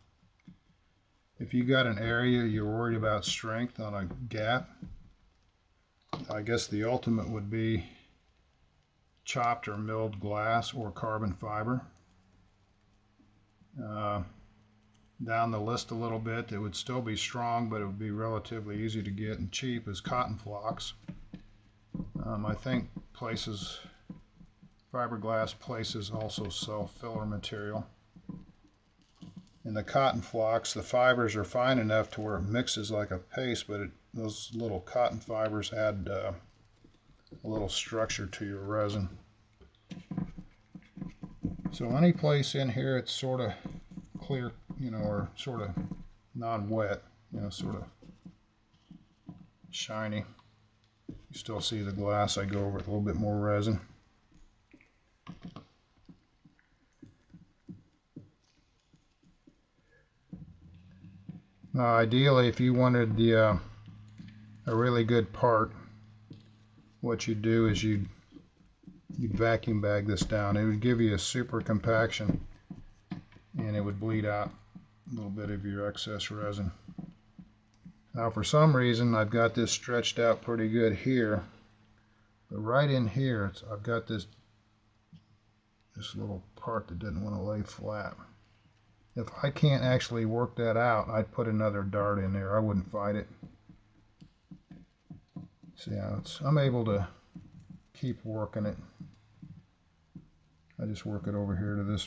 [SPEAKER 1] If you got an area you're worried about strength on a gap, I guess the ultimate would be chopped or milled glass or carbon fiber. Down the list a little bit, it would still be strong, but it would be relatively easy to get and cheap, as cotton flocks. I think places, fiberglass places also sell filler material. in the cotton flocks, the fibers are fine enough to where it mixes like a paste, but those little cotton fibers add a little structure to your resin. So any place in here it's sort of clear, or sort of non-wet, sort of shiny. You still see the glass. I go over it a little bit more resin. Now ideally, if you wanted a really good part, what you'd do is you'd vacuum bag this down. It would give you a super compaction, and it would bleed out a little bit of your excess resin. Now for some reason I've got this stretched out pretty good here, but right in here I've got this little part that didn't want to lay flat. If I can't actually work that out, I'd put another dart in there. I wouldn't fight it. See how I'm able to keep working it. I just work it over here to this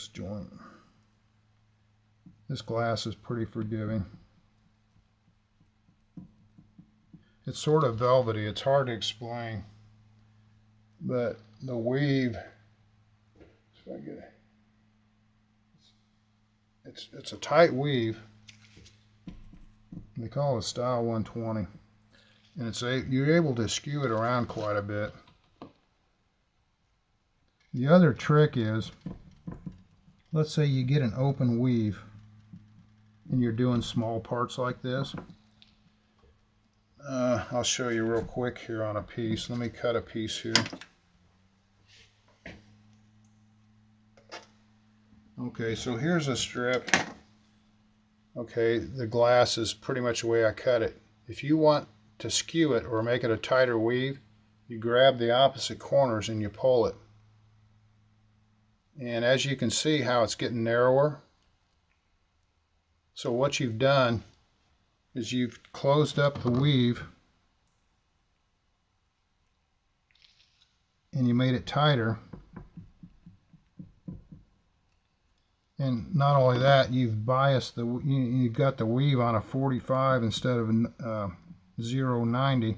[SPEAKER 1] joint. This glass is pretty forgiving. It's sort of velvety. It's hard to explain, but the weave, if I get it, it's a tight weave. They call it style 120, and you're able to skew it around quite a bit. The other trick is, let's say you get an open weave and you're doing small parts like this. I'll show you real quick here on a piece. Let me cut a piece here. Okay, so here's a strip. Okay, the glass is pretty much the way I cut it. If you want to skew it or make it a tighter weave, you grab the opposite corners and you pull it. And as you can see how it's getting narrower. So what you've done is you've closed up the weave and you made it tighter. And not only that, you've biased you've got the weave on a 45 instead of a 0.90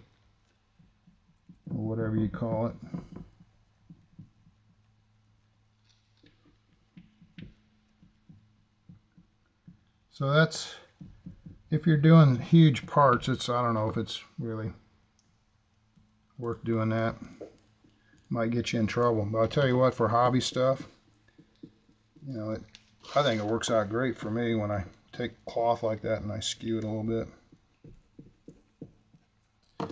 [SPEAKER 1] or whatever you call it. So that's, if you're doing huge parts, I don't know if it's really worth doing that. Might get you in trouble. But I'll tell you what, for hobby stuff, I think it works out great for me when I take cloth like that and I skew it a little bit.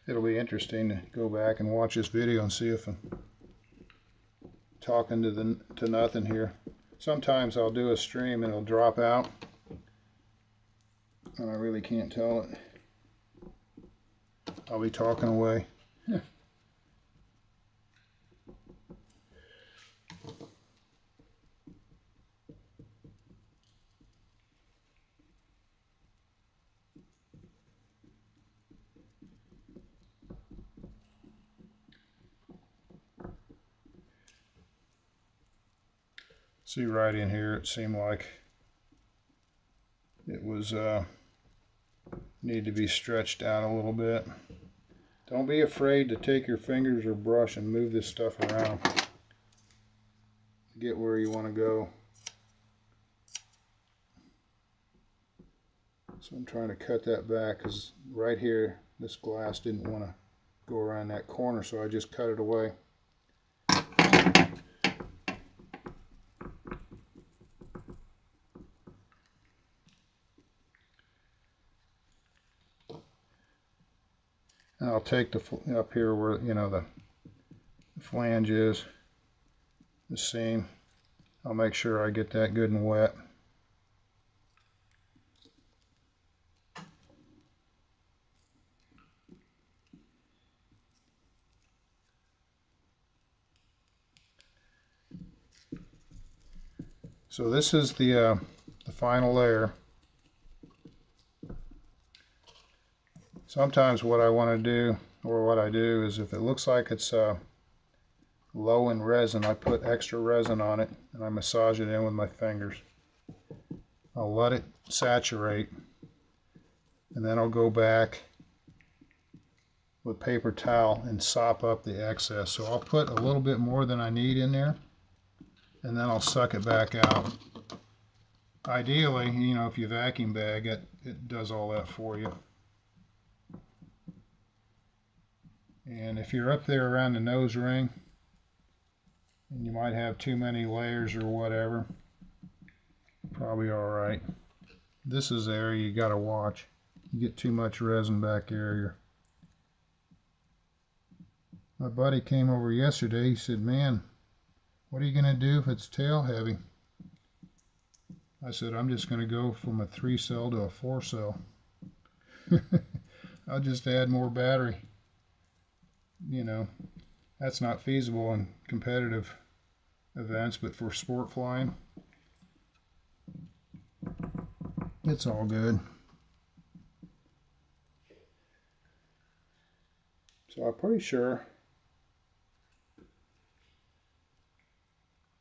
[SPEAKER 1] It'll be interesting to go back and watch this video and see if I'm talking to nothing here. Sometimes I'll do a stream and it'll drop out and I really can't tell it. I'll be talking away. See, right in here it seemed like it was need to be stretched out a little bit. Don't be afraid to take your fingers or brush and move this stuff around to get where you want to go. So I'm trying to cut that back because right here this glass didn't want to go around that corner, so I just cut it away. And I'll take up here where the flange is, the seam. I'll make sure I get that good and wet. So this is the final layer. Sometimes what I want to do, or what I do, is if it looks like it's low in resin, I put extra resin on it and I massage it in with my fingers. I'll let it saturate, and then I'll go back with paper towel and sop up the excess. So I'll put a little bit more than I need in there, and then I'll suck it back out. Ideally, you know, if you vacuum bag it, it does all that for you. And if you're up there around the nose ring, and you might have too many layers or whatever, probably alright. This is the area you gotta watch. You get too much resin back there. My buddy came over yesterday. He said, "Man, what are you gonna do if it's tail heavy?" I said, "I'm just gonna go from a 3-cell to a 4-cell. I'll just add more battery." You know, that's not feasible in competitive events, but for sport flying, it's all good. So I'm pretty sure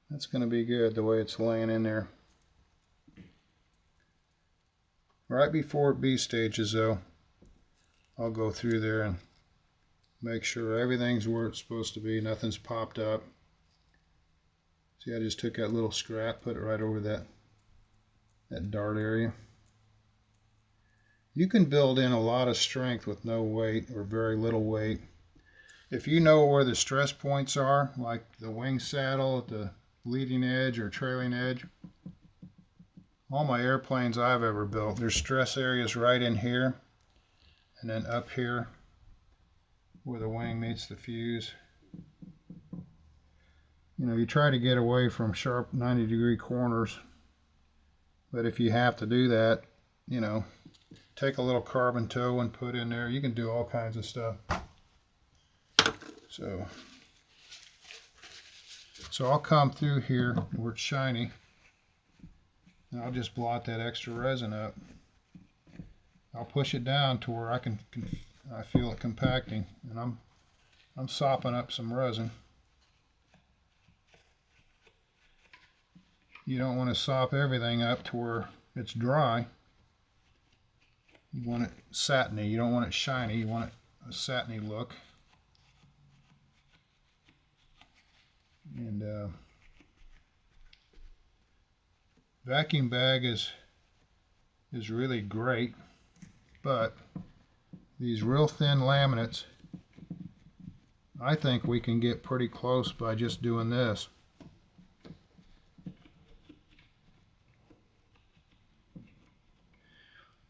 [SPEAKER 1] that's going to be good the way it's laying in there. Right before B stages though, I'll go through there and make sure everything's where it's supposed to be, nothing's popped up. See, I just took that little scrap, put it right over that dart area. You can build in a lot of strength with no weight or very little weight. If you know where the stress points are, like the wing saddle at the leading edge or trailing edge, all my airplanes I've ever built, there's stress areas right in here and then up here where the wing meets the fuse. You know, you try to get away from sharp 90-degree corners, but if you have to do that, you know, take a little carbon toe and put in there. You can do all kinds of stuff. So I'll come through here where it's shiny, and I'll just blot that extra resin up. I'll push it down to where I feel it compacting, and I'm sopping up some resin. You don't want to sop everything up to where it's dry. You want it satiny. You don't want it shiny. You want it a satiny look. And vacuum bag is really great, but these real thin laminates, I think we can get pretty close by just doing this.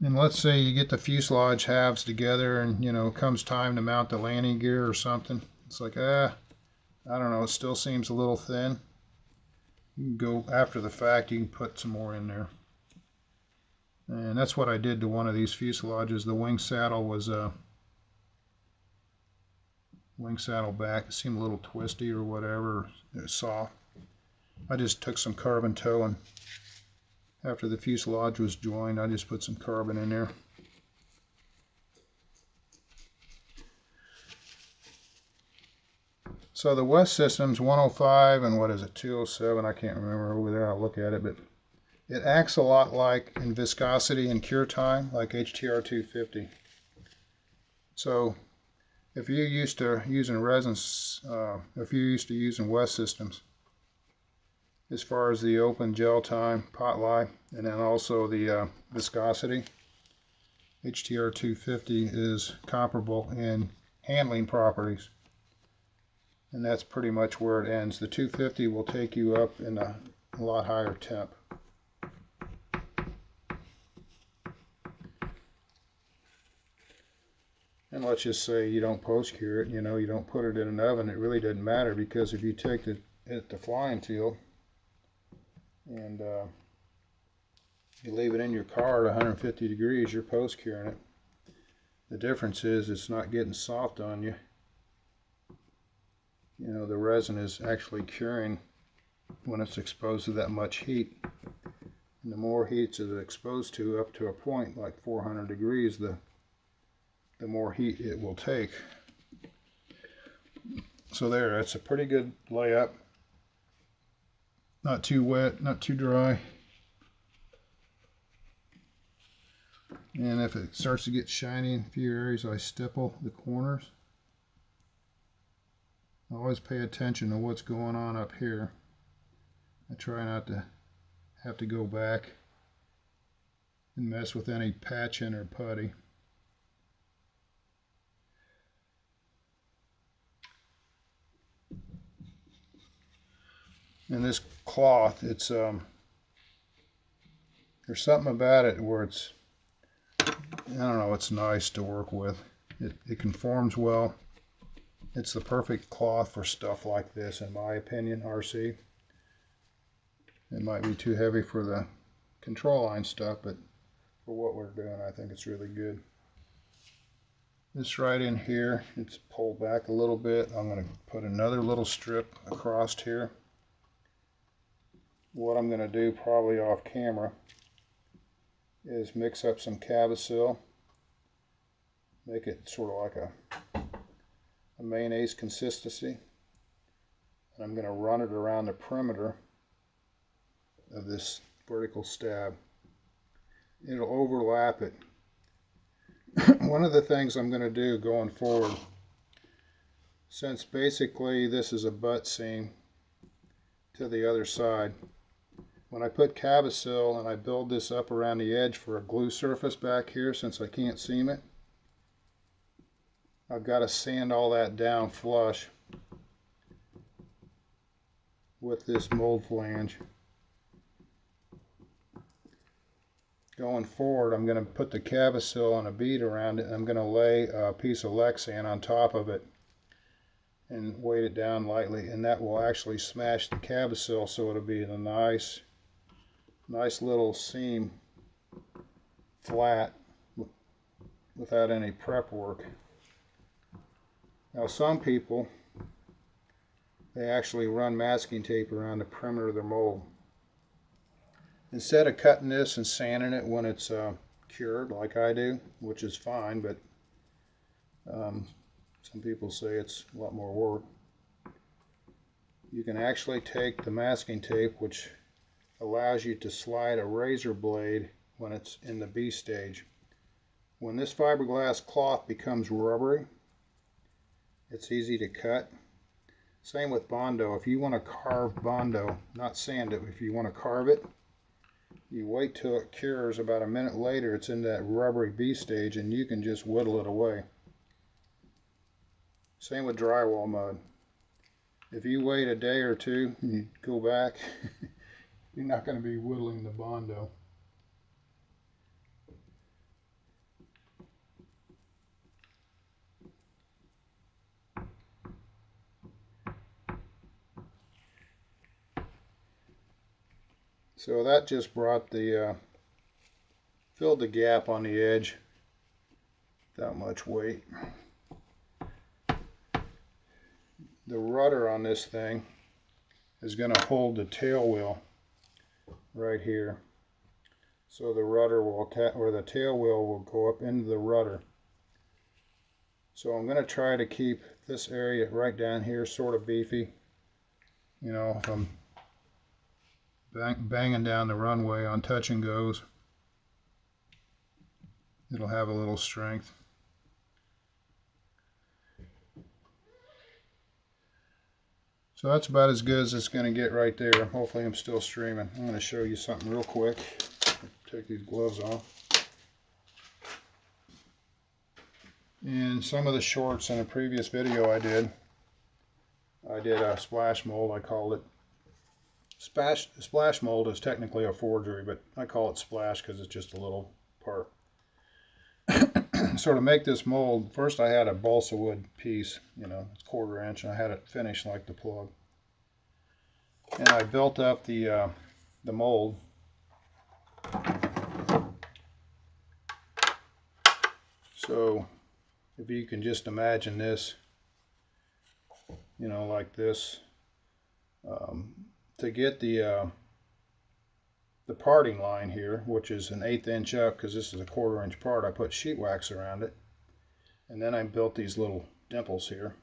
[SPEAKER 1] And let's say you get the fuselage halves together and, you know, comes time to mount the landing gear or something. It's like, I don't know, it still seems a little thin. You can go after the fact, you can put some more in there. And that's what I did to one of these fuselages. The wing saddle was wing saddle back. It seemed a little twisty or whatever. It was soft. I just took some carbon toe, and after the fuselage was joined, I just put some carbon in there. So the West Systems 105 and what is it, 207, I can't remember over there, I'll look at it, but it acts a lot like in viscosity and cure time, like HTR 250. So if you're used to using resins, if you're used to using West Systems, as far as the open gel time, pot lie, and then also the viscosity, HTR 250 is comparable in handling properties. And that's pretty much where it ends. The 250 will take you up in a lot higher temp. And let's just say you don't post cure it, you know, you don't put it in an oven, it really doesn't matter, because if you take it at the flying field and you leave it in your car at 150 degrees, you're post curing it. The difference is it's not getting soft on you. You know, the resin is actually curing when it's exposed to that much heat. And the more heat it's exposed to, up to a point like 400 degrees, the more heat it will take. So there, that's a pretty good layup. Not too wet, not too dry. And if it starts to get shiny in a few areas, I stipple the corners. I always pay attention to what's going on up here. I try not to have to go back and mess with any patching or putty. And this cloth, it's there's something about it where it's, I don't know, it's nice to work with. It conforms well. It's the perfect cloth for stuff like this, in my opinion, RC. It might be too heavy for the control line stuff, but for what we're doing, I think it's really good. This right in here, it's pulled back a little bit. I'm going to put another little strip across here. What I'm going to do, probably off camera, is mix up some Cavasil, make it sort of like a mayonnaise consistency, and I'm going to run it around the perimeter of this vertical stab. It'll overlap it. One of the things I'm going to do going forward, since basically this is a butt seam to the other side, when I put Cavasil and I build this up around the edge for a glue surface back here, since I can't seam it, I've got to sand all that down flush with this mold flange. Going forward, I'm going to put the Cavasil on a bead around it, and I'm going to lay a piece of Lexan on top of it and weight it down lightly, and that will actually smash the Cavasil so it'll be in a nice little seam, flat, without any prep work. Now some people, they actually run masking tape around the perimeter of their mold. Instead of cutting this and sanding it when it's cured like I do, which is fine, but some people say it's a lot more work, you can actually take the masking tape, which allows you to slide a razor blade when it's in the B stage. When this fiberglass cloth becomes rubbery, it's easy to cut. Same with Bondo. If you want to carve Bondo, not sand it, if you want to carve it, you wait till it cures. About a minute later, it's in that rubbery B stage, and you can just whittle it away. Same with drywall mud. If you wait a day or two and you go back, you're not going to be whittling the Bondo. So that just brought the, filled the gap on the edge without much weight. The rudder on this thing is going to hold the tail wheel right here. So the rudder will, or the tail wheel will go up into the rudder. So I'm going to try to keep this area right down here sort of beefy. You know, if I'm banging down the runway on touch and goes, it'll have a little strength. So that's about as good as it's going to get right there. Hopefully I'm still streaming. I'm going to show you something real quick. Take these gloves off. In some of the shorts in a previous video I did a splash mold. I called it splash mold. Is technically a forgery, but I call it splash because it's just a little part. So to make this mold, first I had a balsa wood piece, you know, it's 1/4 inch, and I had it finished like the plug. And I built up the mold. So if you can just imagine this, you know, like this, to get the parting line here, which is an 1/8 inch up, because this is a 1/4 inch part, I put sheet wax around it, and then I built these little dimples here.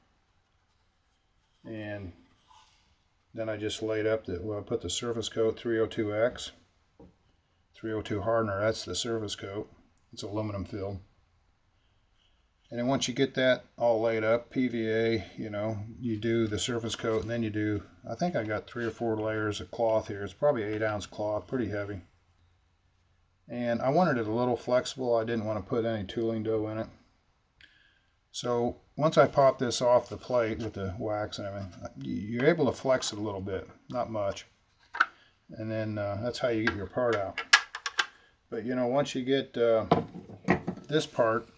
[SPEAKER 1] And then I just laid up the, well, I put the surface coat 302X, 302 hardener, that's the surface coat. It's aluminum filled. And then once you get that all laid up, PVA, you know, you do the surface coat, and then you do, I think I got 3 or 4 layers of cloth here. It's probably 8-ounce cloth, pretty heavy. And I wanted it a little flexible. I didn't want to put any tooling dough in it. So once I pop this off the plate with the wax and everything, you're able to flex it a little bit, not much. And then that's how you get your part out. But you know, once you get this part,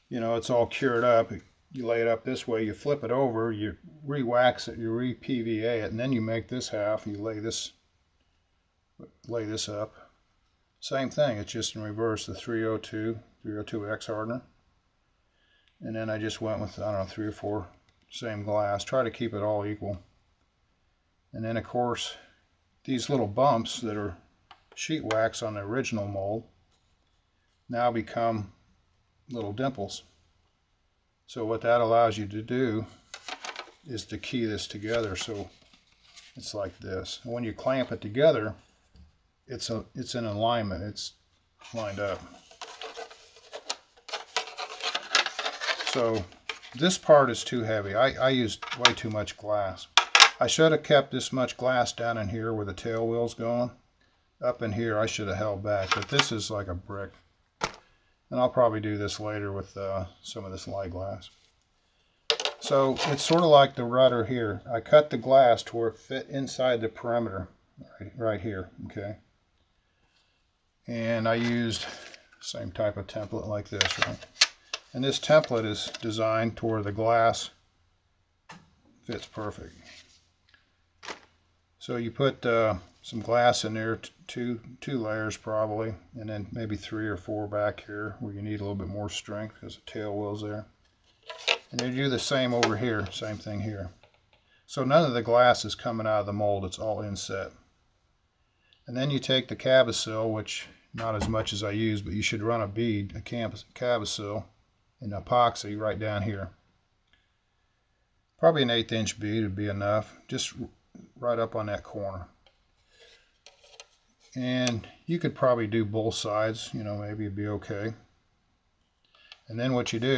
[SPEAKER 1] you know, it's all cured up. You lay it up this way, you flip it over, you re-wax it, you re-PVA it, and then you make this half, you lay this up. Same thing, it's just in reverse, the 302X hardener. And then I just went with, I don't know, 3 or 4 same glass. Try to keep it all equal. And then of course, these little bumps that are sheet wax on the original mold now become little dimples. So what that allows you to do is to key this together so it's like this. And when you clamp it together, it's in alignment, it's lined up. So this part is too heavy. I used way too much glass. I should have kept this much glass down in here where the tail wheel's going. Up in here I should have held back, but this is like a brick. And I'll probably do this later with some of this light glass. So it's sort of like the rudder here. I cut the glass to where it fit inside the perimeter, right here, okay? And I used the same type of template like this, right? And this template is designed to where the glass fits perfect. So you put some glass in there, two layers probably, and then maybe 3 or 4 back here where you need a little bit more strength because the tail wheel's there. And you do the same over here, same thing here. So none of the glass is coming out of the mold, it's all inset. And then you take the Cabosil, which not as much as I use, but you should run a bead, a Cabosil in epoxy right down here. Probably an 1/8 inch bead would be enough, just right up on that corner. And you could probably do both sides, you know, maybe it'd be okay. And then what you do,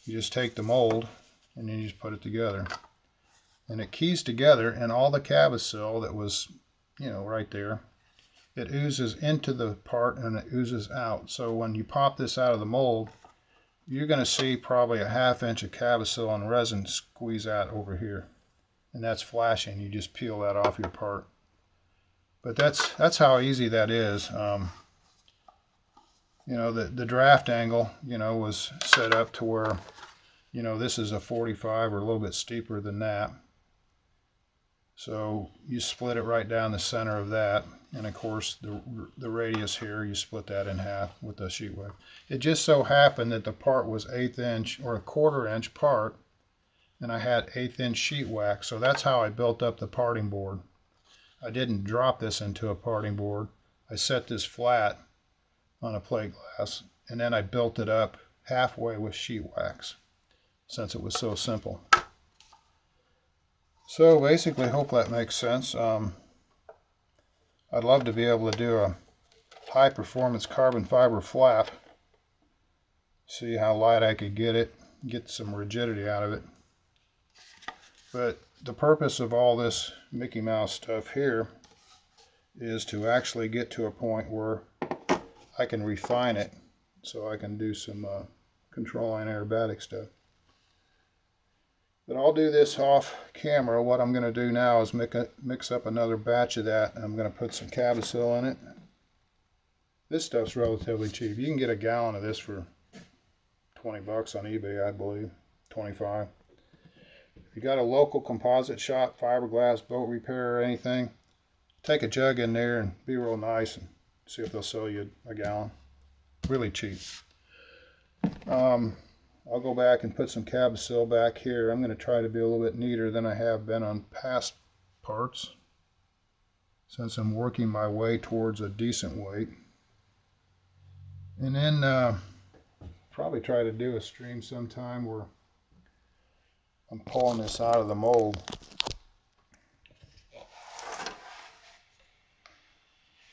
[SPEAKER 1] you just take the mold and then you just put it together. And it keys together, and all the Cabosil that was, you know, right there, it oozes into the part and it oozes out. So when you pop this out of the mold, you're going to see probably a 1/2 inch of Cabosil and resin squeeze out over here. And that's flashing. You just peel that off your part. But that's how easy that is. You know, the draft angle, you know, was set up to where, you know, this is a 45 or a little bit steeper than that. So you split it right down the center of that. And of course, the radius here, you split that in half with the sheet wax. It just so happened that the part was 1/8 inch or a 1/4 inch part, and I had 1/8 inch sheet wax. So that's how I built up the parting board. I didn't drop this into a parting board. I set this flat on a plate glass, and then I built it up halfway with sheet wax, since it was so simple. So basically, hope that makes sense. I'd love to be able to do a high performance carbon fiber flap. See how light I could get it, get some rigidity out of it. But the purpose of all this Mickey Mouse stuff here is to actually get to a point where I can refine it so I can do some controlling aerobatic stuff. But I'll do this off camera. What I'm going to do now is mix up another batch of that, and I'm going to put some Cabosil in it. This stuff's relatively cheap. You can get a gallon of this for 20 bucks on eBay, I believe, 25. If you got a local composite shop, fiberglass, boat repair, or anything, take a jug in there and be real nice and see if they'll sell you a gallon. Really cheap. I'll go back and put some Cabosil back here. I'm going to try to be a little bit neater than I have been on past parts, since I'm working my way towards a decent weight. And then probably try to do a stream sometime where I'm pulling this out of the mold.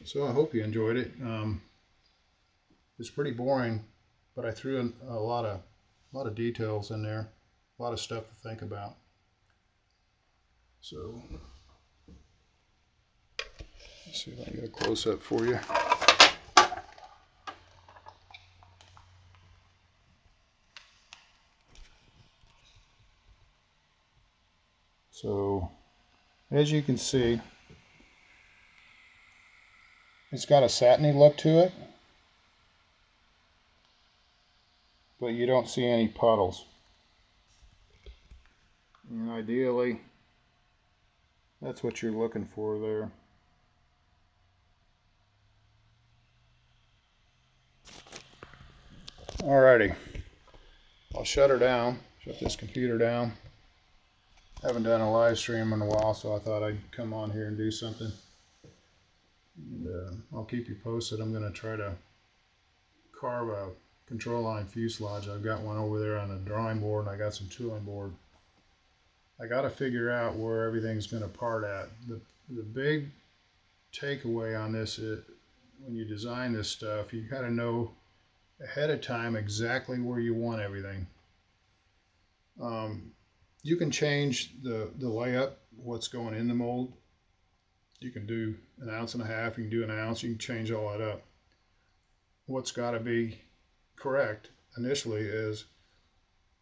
[SPEAKER 1] So I hope you enjoyed it. It's pretty boring, but I threw in a lot of details in there, a lot of stuff to think about. So let's see if I can get a close up for you. So as you can see, it's got a satiny look to it, but you don't see any puddles. And ideally, that's what you're looking for there. Alrighty, I'll shut her down, shut this computer down. Haven't done a live stream in a while, so I thought I'd come on here and do something. And I'll keep you posted. I'm going to try to carve a control line fuselage. I've got one over there on the drawing board, and I got some tooling board. I got to figure out where everything's going to part at. The big takeaway on this is when you design this stuff, you got to know ahead of time exactly where you want everything. You can change the layup, what's going in the mold. You can do 1.5 ounces, you can do 1 ounce, you can change all that up. What's got to be correct initially is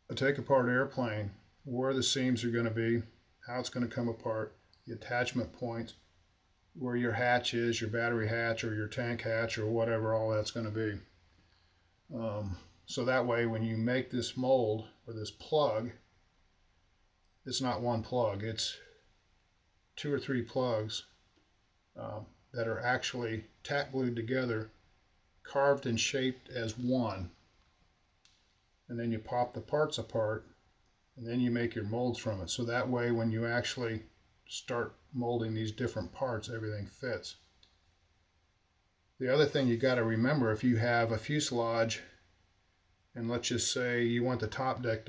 [SPEAKER 1] a take apart airplane, where the seams are going to be, how it's going to come apart, the attachment points, where your hatch is, your battery hatch or your tank hatch or whatever, all that's going to be. So that way when you make this mold or this plug, it's not one plug, it's 2 or 3 plugs that are actually tack glued together, carved and shaped as one. And then you pop the parts apart and then you make your molds from it. So that way when you actually start molding these different parts, everything fits. The other thing you got to remember, if you have a fuselage, and let's just say you want the top deck